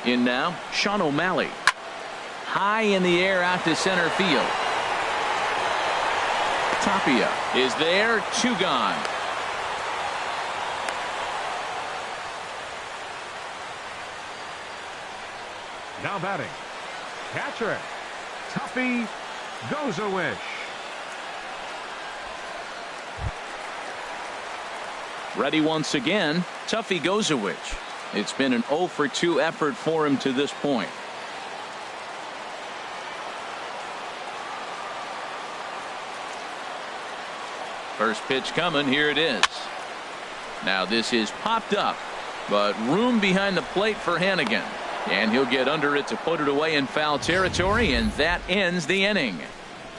In now, Sean O'Malley. High in the air out to center field. Tapia is there, two gone. Now batting, catcher, Tuffy Gozawish. Ready once again, Tuffy Gozawish. It's been an 0 for 2 effort for him to this point. First pitch coming. Here it is. Now this is popped up, but room behind the plate for Hannigan. And he'll get under it to put it away in foul territory, and that ends the inning.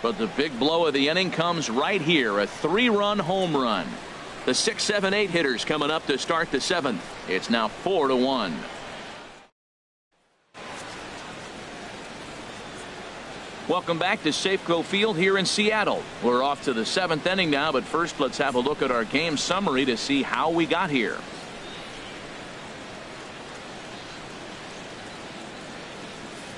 But the big blow of the inning comes right here. A 3-run home run. The 6, 7, 8 hitters coming up to start the 7th. It's now 4-1. Welcome back to Safeco Field here in Seattle. We're off to the 7th inning now, but first let's have a look at our game summary to see how we got here.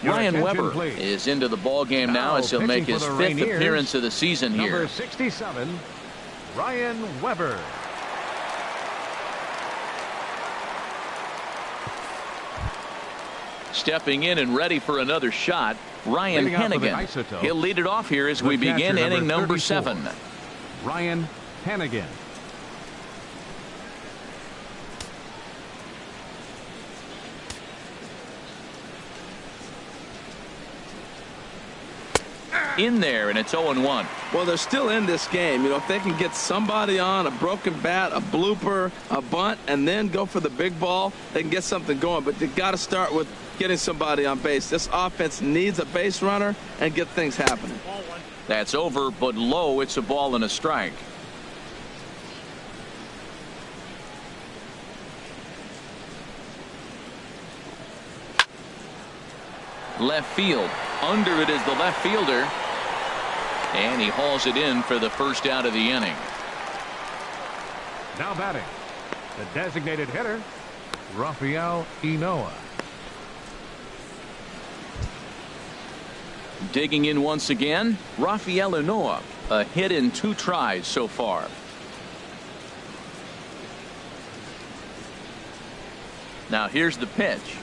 Ryan Weber is into the ball game now as he'll make his 5th appearance of the season here. Number 67, Ryan Weber. Stepping in and ready for another shot, Ryan Hannigan. He'll lead it off here as we begin inning number 7. Ryan Hannigan. in there, and it's 0-1. Well, they're still in this game. You know, if they can get somebody on, a broken bat, a blooper, a bunt, and then go for the big ball, they can get something going. But you got to start with getting somebody on base. This offense needs a base runner and get things happening. That's over, but low. It's a ball and a strike. Left field. Under it is the left fielder. And he hauls it in for the first out of the inning. Now batting, the designated hitter, Rafael Inoa. Digging in once again, Rafael Inoa. A hit in 2 tries so far. Now here's the pitch.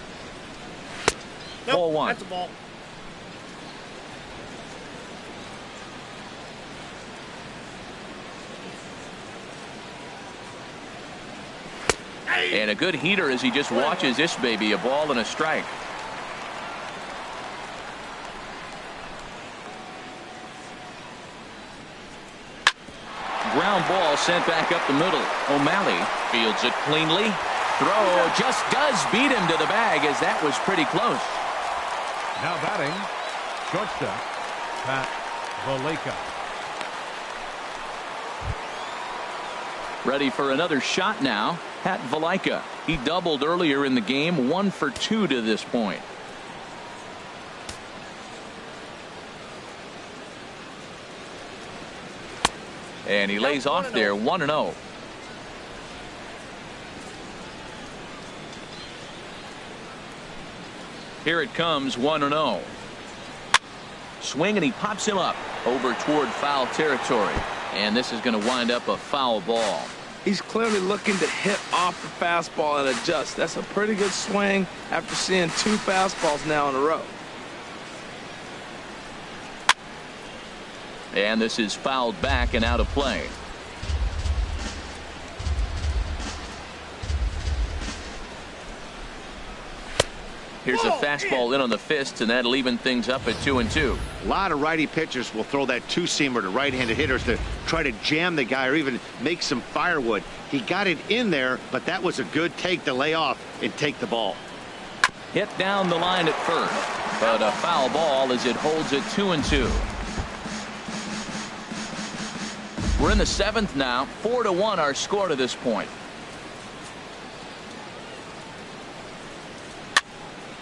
Nope, Ball 1. That's a ball. And a good heater as he just watches this baby. A ball and a strike. Ground ball sent back up the middle. O'Malley fields it cleanly. Throw just does beat him to the bag, as that was pretty close. Now batting, shortstop, Pat Valaika. Ready for another shot now. Pat Valaika. He doubled earlier in the game. 1 for 2 to this point. And he lays off there. 1-0. Here it comes. 1-0. Swing, and he pops him up over toward foul territory. And this is going to wind up a foul ball. He's clearly looking to hit off the fastball and adjust. That's a pretty good swing after seeing 2 fastballs now in a row. And this is fouled back and out of play. Here's a fastball in on the fist, and that'll even things up at 2-2. A lot of righty pitchers will throw that 2-seamer to right-handed hitters to try to jam the guy or even make some firewood. He got it in there, but that was a good take to lay off and take the ball. Hit down the line at first, but a foul ball as it holds it 2-2. We're in the 7th now. 4-1 our score to this point.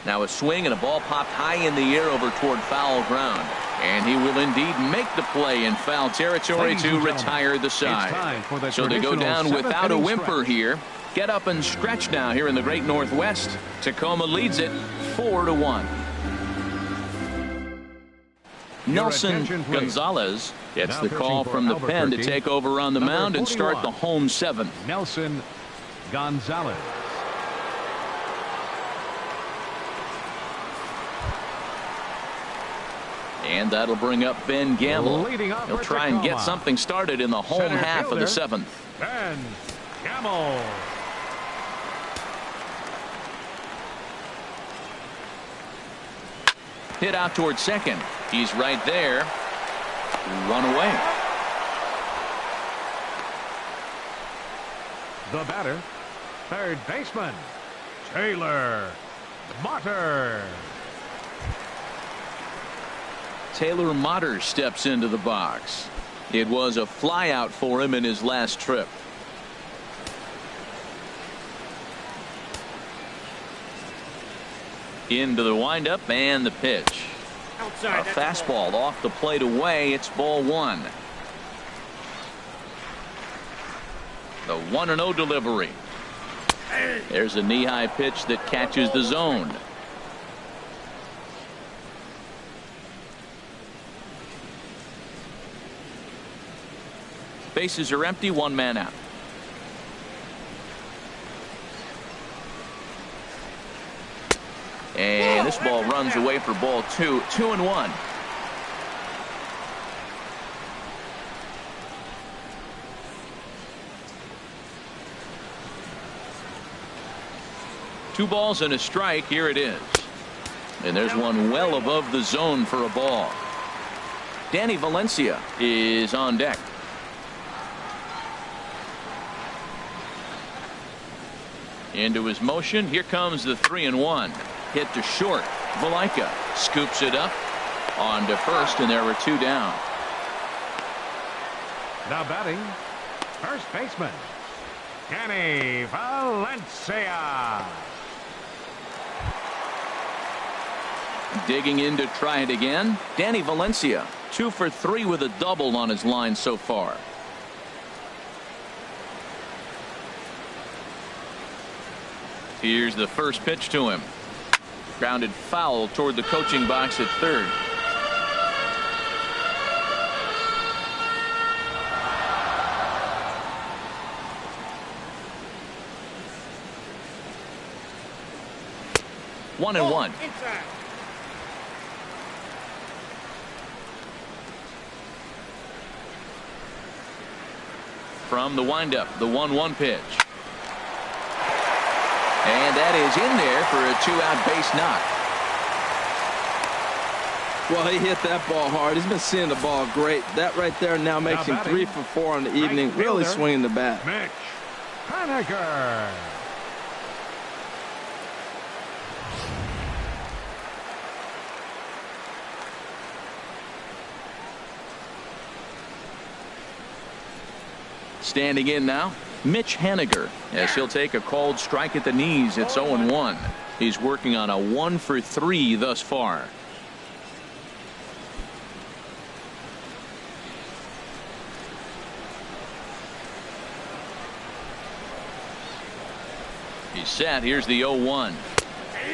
Now a swing, and a ball popped high in the air over toward foul ground. And he will indeed make the play in foul territory to retire the side. So they go down without a whimper here. Get up and stretch now here in the great Northwest. Tacoma leads it 4-1. Nelson Gonzalez gets the call from the pen to take over on the mound and start the home 7th. Nelson Gonzalez. And that'll bring up Ben Gamble. He'll try and get something started in the home half of the 7th. Ben Gamble. Hit out towards second. He's right there. Run away. The batter, third baseman, Taylor Motter. Taylor Motter steps into the box. It was a flyout for him in his last trip. Into the windup and the pitch. Outside, A fastball off the plate away. It's ball 1. The 1-0 delivery. There's a knee-high pitch that catches the zone. Bases are empty. 1 man out. And this ball runs away for ball 2. 2-1. Two balls and a strike. Here it is. And there's one well above the zone for a ball. Danny Valencia is on deck. Into his motion. Here comes the 3-1. Hit to short. Valaika scoops it up on to first, and there were 2 down. Now batting, first baseman, Danny Valencia. Digging in to try it again. Danny Valencia, 2 for 3 with a double on his line so far. Here's the first pitch to him. Grounded foul toward the coaching box at third. One and one. Inside. From the windup, the 1-1 pitch. And that is in there for a 2-out base knock. Well, he hit that ball hard. He's been seeing the ball great. That right there now makes him 3 for 4 on the evening. Right really fielder, swinging the bat. Mitch Haniger. Standing in now, Mitch Haniger, as he'll take a called strike at the knees. It's 0-1. He's working on a 1 for 3 thus far. He's set. Here's the 0-1.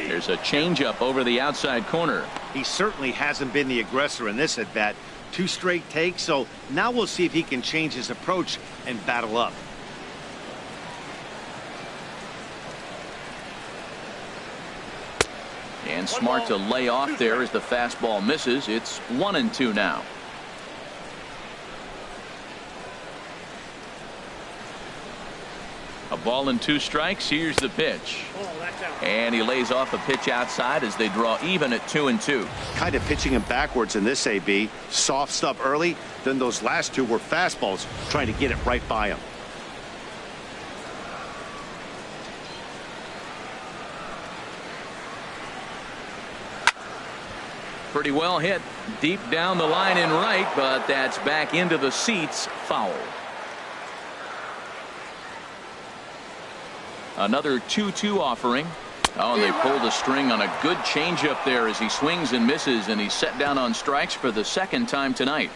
There's a changeup over the outside corner. He certainly hasn't been the aggressor in this at bat. 2 straight takes, so now we'll see if he can change his approach and battle up. And smart to lay off there as the fastball misses. It's 1-2 now. A ball and 2 strikes. Here's the pitch. And he lays off a pitch outside as they draw even at 2-2. Kind of pitching him backwards in this AB. Soft stuff early, then those last 2 were fastballs, trying to get it right by him. Pretty well hit deep down the line in right, but that's back into the seats. Foul. Another 2-2 offering. Oh, and they pulled a string on a good changeup there as he swings and misses, and he's set down on strikes for the 2nd time tonight.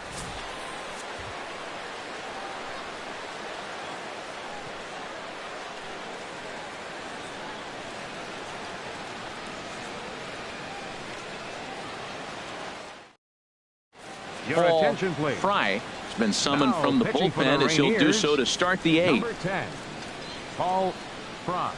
Your attention, please. Fry has been summoned Now from the pitching for bullpen the as he'll do Rainiers, so to start the 8th. Number 10, Paul Fry.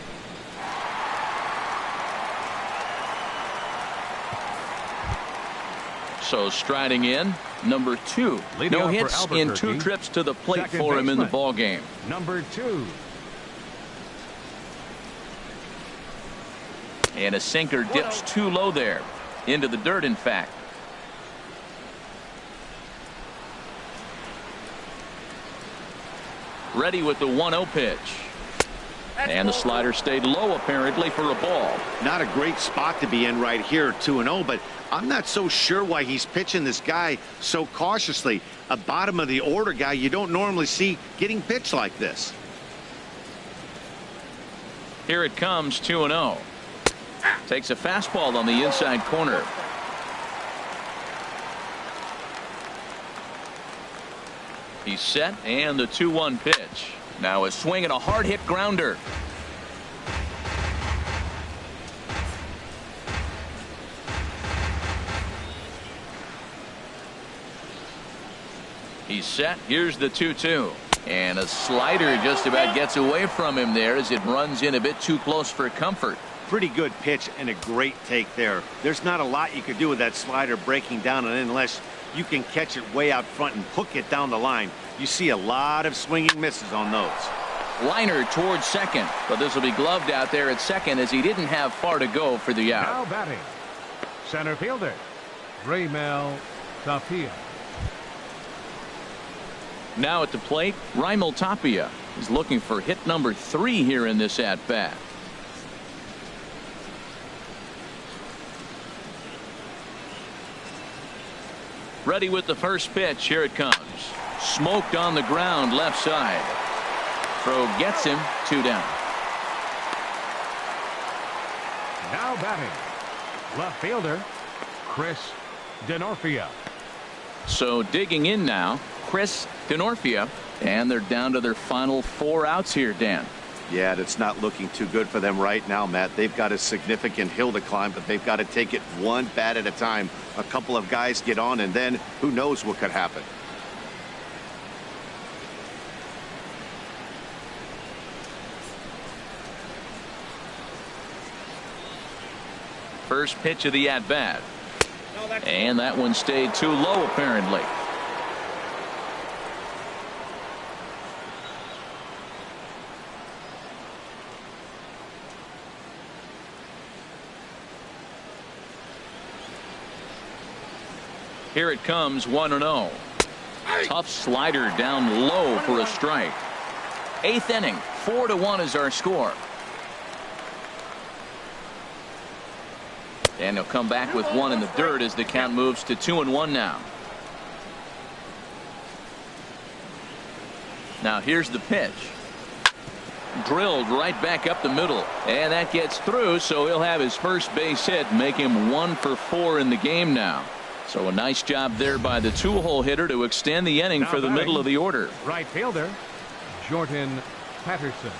So striding in, number 2. Leading No off for hits in 2 Albuquerque, trips to the plate second for him in the baseman, ball game. Number 2. And a sinker dips too low there. Into the dirt, in fact. Ready with the 1-0 pitch. And the slider stayed low apparently for a ball. Not a great spot to be in right here, 2-0, but I'm not so sure why he's pitching this guy so cautiously. A bottom of the order guy you don't normally see getting pitched like this. Here it comes, 2-0. Takes a fastball on the inside corner. He's set, and the 2-1 pitch. Now a swing and a hard hit grounder. He's set. Here's the 2-2. And a slider just about gets away from him there as it runs in a bit too close for comfort. Pretty good pitch and a great take there. There's not a lot you could do with that slider breaking down, and unless you can catch it way out front and hook it down the line, you see a lot of swinging misses on those. Liner towards second, but this will be gloved out there at second as he didn't have far to go for the out. Now batting, center fielder, Raymel Tapia. Now at the plate, Raimel Tapia is looking for hit number 3 here in this at bat. Ready with the first pitch. Here it comes. Smoked on the ground left side. Throw gets him. 2 down. Now batting, left fielder, Chris Denorfia. So digging in now, Chris Denorfia, and they're down to their final 4 outs here, Dan. Yeah, it's not looking too good for them right now, Matt. They've got a significant hill to climb, but they've got to take it one bat at a time. A couple of guys get on, and then who knows what could happen. First pitch of the at-bat. And that one stayed too low, apparently. Here it comes, 1-0. Tough slider down low for a strike. 8th inning, 4-1 is our score. And he'll come back with 1 in the dirt as the count moves to 2-1 now. Now here's the pitch. Drilled right back up the middle. And that gets through, so he'll have his first base hit, make him 1 for 4 in the game now. So a nice job there by the 2-hole hitter to extend the inning for the middle of the order. Right fielder, Jordan Patterson.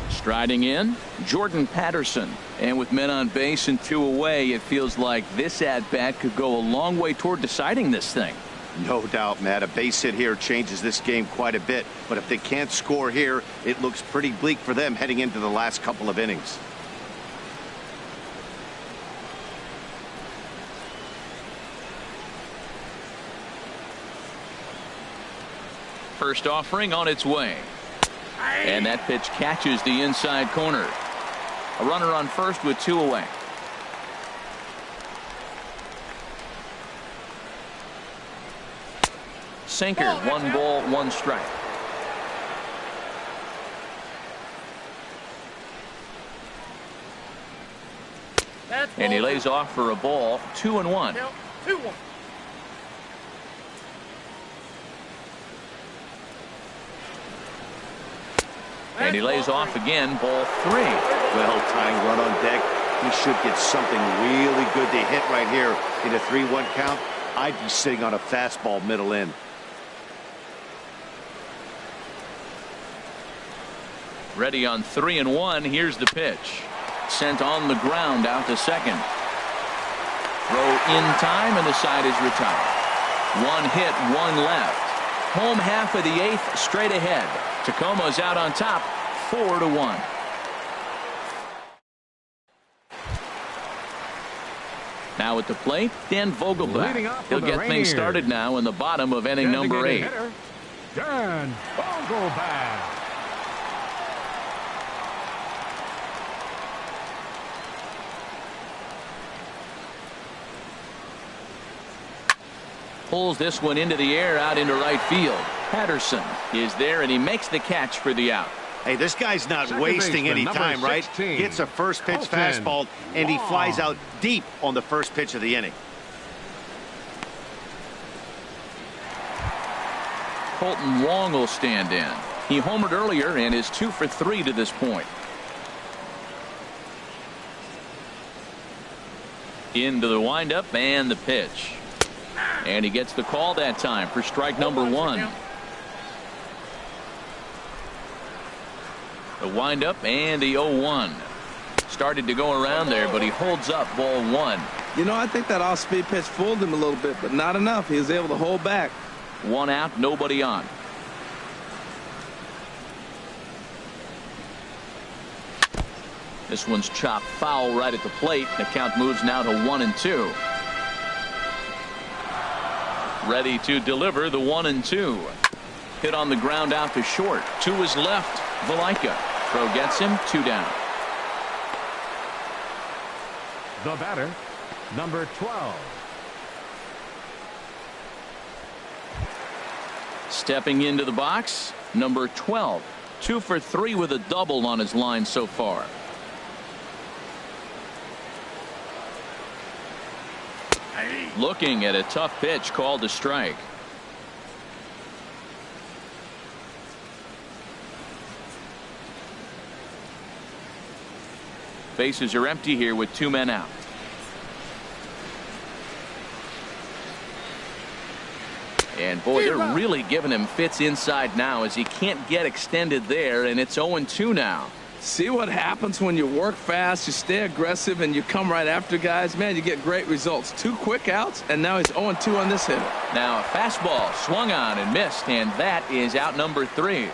Striding in, Jordan Patterson. And with men on base and 2 away, it feels like this at-bat could go a long way toward deciding this thing. No doubt, Matt. A base hit here changes this game quite a bit. But if they can't score here, it looks pretty bleak for them heading into the last couple of innings. First offering on its way. And that pitch catches the inside corner. A runner on first with 2 away. Sinker, 1 ball, 1 strike. And he lays off for a ball, 2-1. 2-1. And he lays off again, ball 3. Well-timed run on deck. He should get something really good to hit right here in a 3-1 count. I'd be sitting on a fastball middle in. Ready on 3-1. Here's the pitch. Sent on the ground out to second. Throw in time, and the side is retired. 1 hit, 1 left. Home half of the 8th, straight ahead. Tacoma's out on top, 4-1. Now at the plate, Dan Vogelbach. He'll get things started now in the bottom of inning number 8. Dan Vogelbach. Pulls this one into the air out into right field. Patterson is there, and he makes the catch for the out. Hey, this guy's not wasting any time, right? Gets a first pitch fastball, and he flies out deep on the first pitch of the inning. Colton Wong will stand in. He homered earlier and is 2 for 3 to this point. Into the windup and the pitch. And he gets the call that time for strike number 1. The windup and the 0-1. Started to go around there, but he holds up, ball 1. You know, I think that off-speed pitch fooled him a little bit, but not enough. He was able to hold back. 1 out, nobody on. This one's chopped foul right at the plate. The count moves now to 1-2. Ready to deliver the 1-2. Hit on the ground out to short. To his left, Valaika. Throw gets him, 2 down. The batter, number 12, Stepping into the box, number 12. 2 for 3 with a double on his line so far. Looking at a tough pitch called a strike. Bases are empty here with 2 men out. And boy, they're really giving him fits inside now as he can't get extended there, and it's 0-2 now. See what happens when you work fast, you stay aggressive, and you come right after guys. Man, you get great results. 2 quick outs, and now he's 0-2 on this hitter. Now a fastball swung on and missed, and that is out number 3.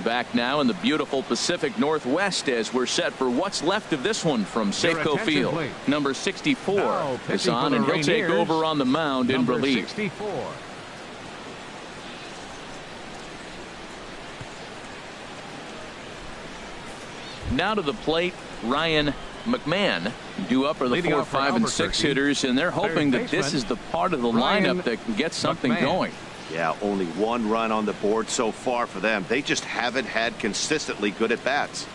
Back now in the beautiful Pacific Northwest as we're set for what's left of this one from Safeco Field. Please. Number 64 is on, and he'll take Rainiers, over on the mound in relief. 64. Now to the plate, Ryan McMahon. Due up are the Leading 4, off for 5, and 6 Albuquerque, hitters, and they're hoping that this baseman, is the part of the Ryan lineup that can get something McMahon. going. Yeah, only 1 run on the board so far for them. They just haven't had consistently good at bats.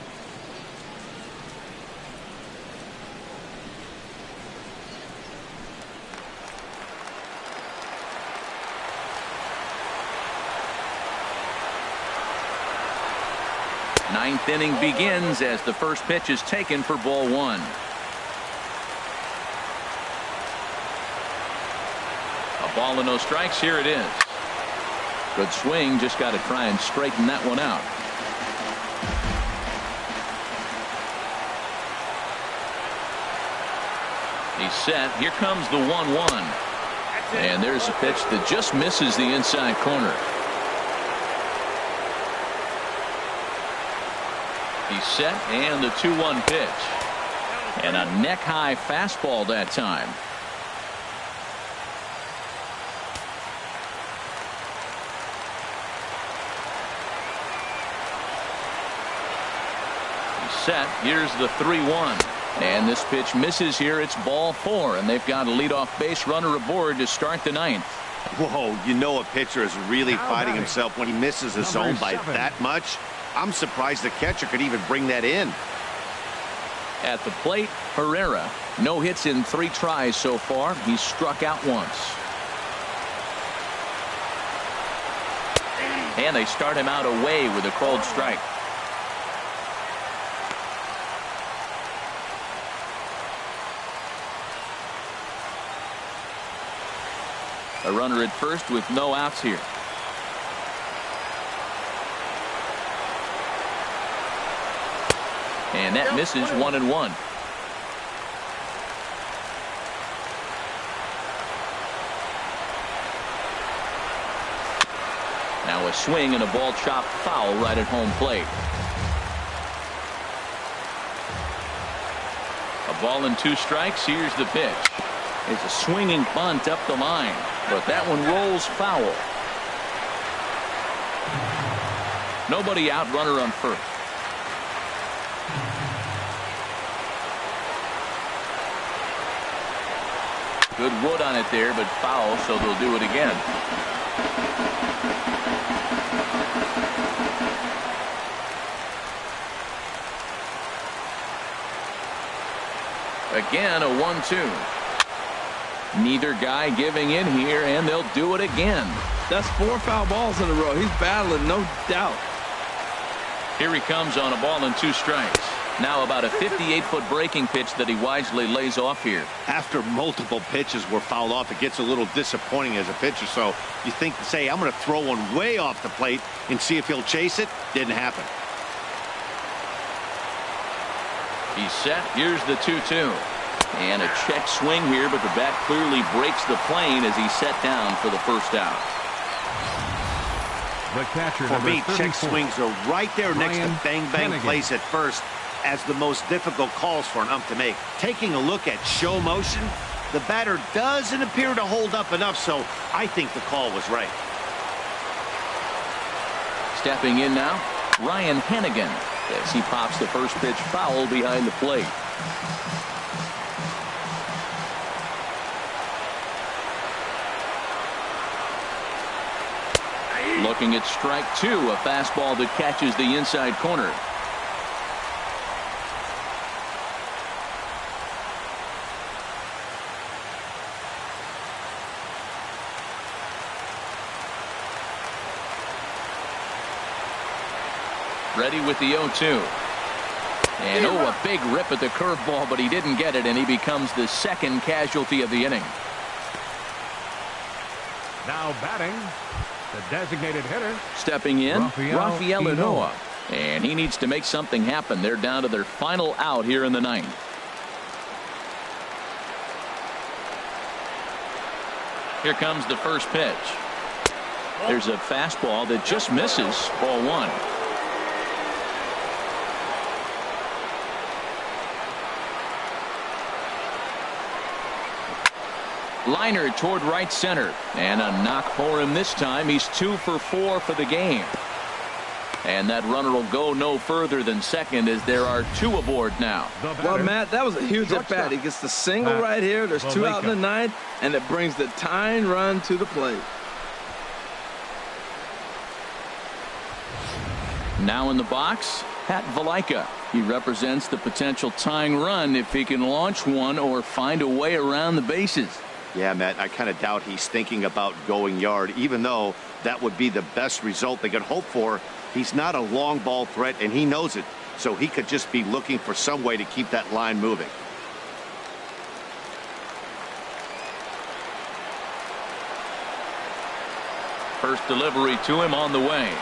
Ninth inning begins as the first pitch is taken for ball 1. A ball and no strikes. Here it is. Good swing. Just got to try and straighten that one out. He's set. Here comes the 1-1. And there's a pitch that just misses the inside corner. He's set, and the 2-1 pitch. And a neck-high fastball that time. He's set. Here's the 3-1. And this pitch misses here. It's ball 4, and they've got a leadoff base runner aboard to start the 9th. Whoa, you know a pitcher is really fighting himself when he misses a zone by 7. that much. I'm surprised the catcher could even bring that in. At the plate, Herrera. No hits in 3 tries so far. He's struck out once. And they start him out away with a called strike. A runner at first with no outs here. And that misses 1-1. Now a swing and a ball chopped foul right at home plate. A ball and 2 strikes. Here's the pitch. It's a swinging bunt up the line, but that one rolls foul. Nobody out, runner on first. Good wood on it there, but foul, so they'll do it again. Again, a 1-2. Neither guy giving in here, and they'll do it again. That's 4 foul balls in a row. He's battling, no doubt. Here he comes on a ball and 2 strikes. Now about a 58-foot breaking pitch that he wisely lays off here. After multiple pitches were fouled off, it gets a little disappointing as a pitcher. So you think, say, I'm going to throw one way off the plate and see if he'll chase it. Didn't happen. He's set. Here's the 2-2. And a check swing here, but the bat clearly breaks the plane as he's set down for the first out. The catcher, For me, check 34. swings are right there next to Ryan bang-bang Hennigan. plays at first as the most difficult calls for an ump to make. Taking a look at show motion, the batter doesn't appear to hold up enough, so I think the call was right. Stepping in now, Ryan Hennigan. as he pops the first pitch foul behind the plate. Looking at strike two, a fastball that catches the inside corner. Ready with the 0-2. And a big rip at the curveball, but he didn't get it, and he becomes the second casualty of the inning. Now batting, the designated hitter. Stepping in, Rafael Ynoa. Ynoa. And he needs to make something happen. They're down to their final out here in the ninth. Here comes the first pitch. There's a fastball that just misses. Ball one. Liner toward right center, and a knock for him this time. He's 2 for 4 for the game, and that runner will go no further than second as there are 2 aboard now. Well, Matt, that was a huge at bat. He gets the single right here. There's 2 out in the ninth, and it brings the tying run to the plate. Now in the box, Pat Valaika. He represents the potential tying run if he can launch one or find a way around the bases. Yeah, Matt, I kind of doubt he's thinking about going yard, even though that would be the best result they could hope for. He's not a long ball threat, and he knows it, so he could just be looking for some way to keep that line moving. First delivery to him on the way.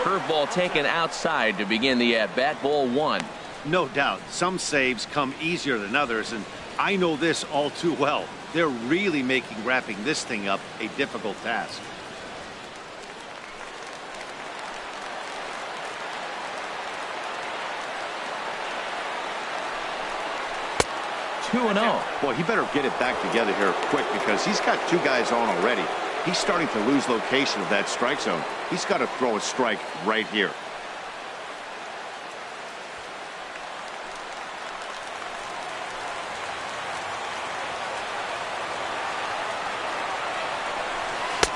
Curveball taken outside to begin the at-bat. Ball one. No doubt, some saves come easier than others, and I know this all too well. They're really making wrapping this thing up a difficult task. Two and 0. Boy, he better get it back together here quick because he's got 2 guys on already. He's starting to lose location of that strike zone. He's got to throw a strike right here.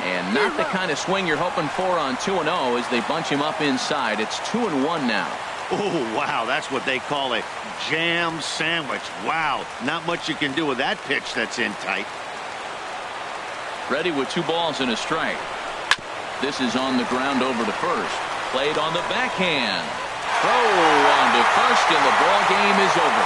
And not the kind of swing you're hoping for on 2-0 as they bunch him up inside. It's 2-1 now. Oh, wow, that's what they call a jam sandwich. Wow, not much you can do with that pitch that's in tight. Ready with 2 balls and a strike. This is on the ground over to first. Played on the backhand. Throw on to first, and the ball game is over.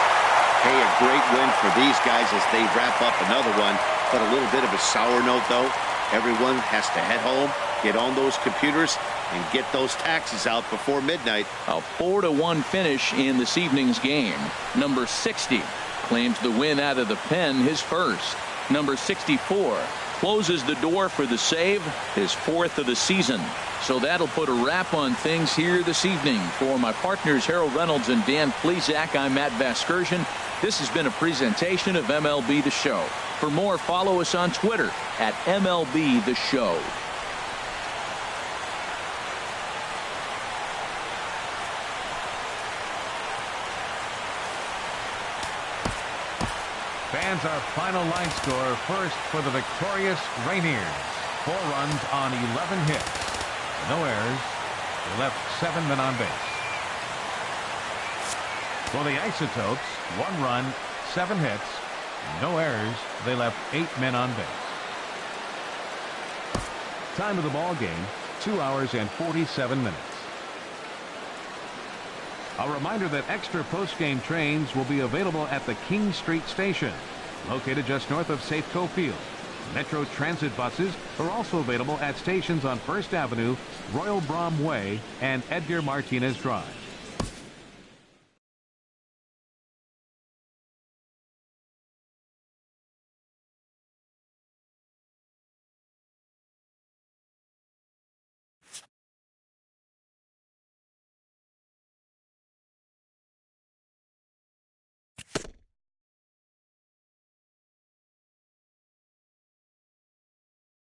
Hey, a great win for these guys as they wrap up another one. But a little bit of a sour note, though. Everyone has to head home, get on those computers, and get those taxes out before midnight. A 4-1 finish in this evening's game. Number 60 claims the win out of the pen, his first. Number 64 closes the door for the save, his 4th of the season. So that'll put a wrap on things here this evening. For my partners Harold Reynolds and Dan Plesac, I'm Matt Vasgersian. This has been a presentation of MLB The Show. For more, follow us on Twitter at MLB The Show. Fans, our final line score first for the victorious Rainiers. 4 runs on 11 hits. No errors. They left 7 men on base. For the Isotopes, 1 run, 7 hits. No errors. They left 8 men on base. Time of the ball game, 2 hours and 47 minutes. A reminder that extra post-game trains will be available at the King Street Station, located just north of Safeco Field. Metro Transit buses are also available at stations on First Avenue, Royal Brom Way, and Edgar Martinez Drive.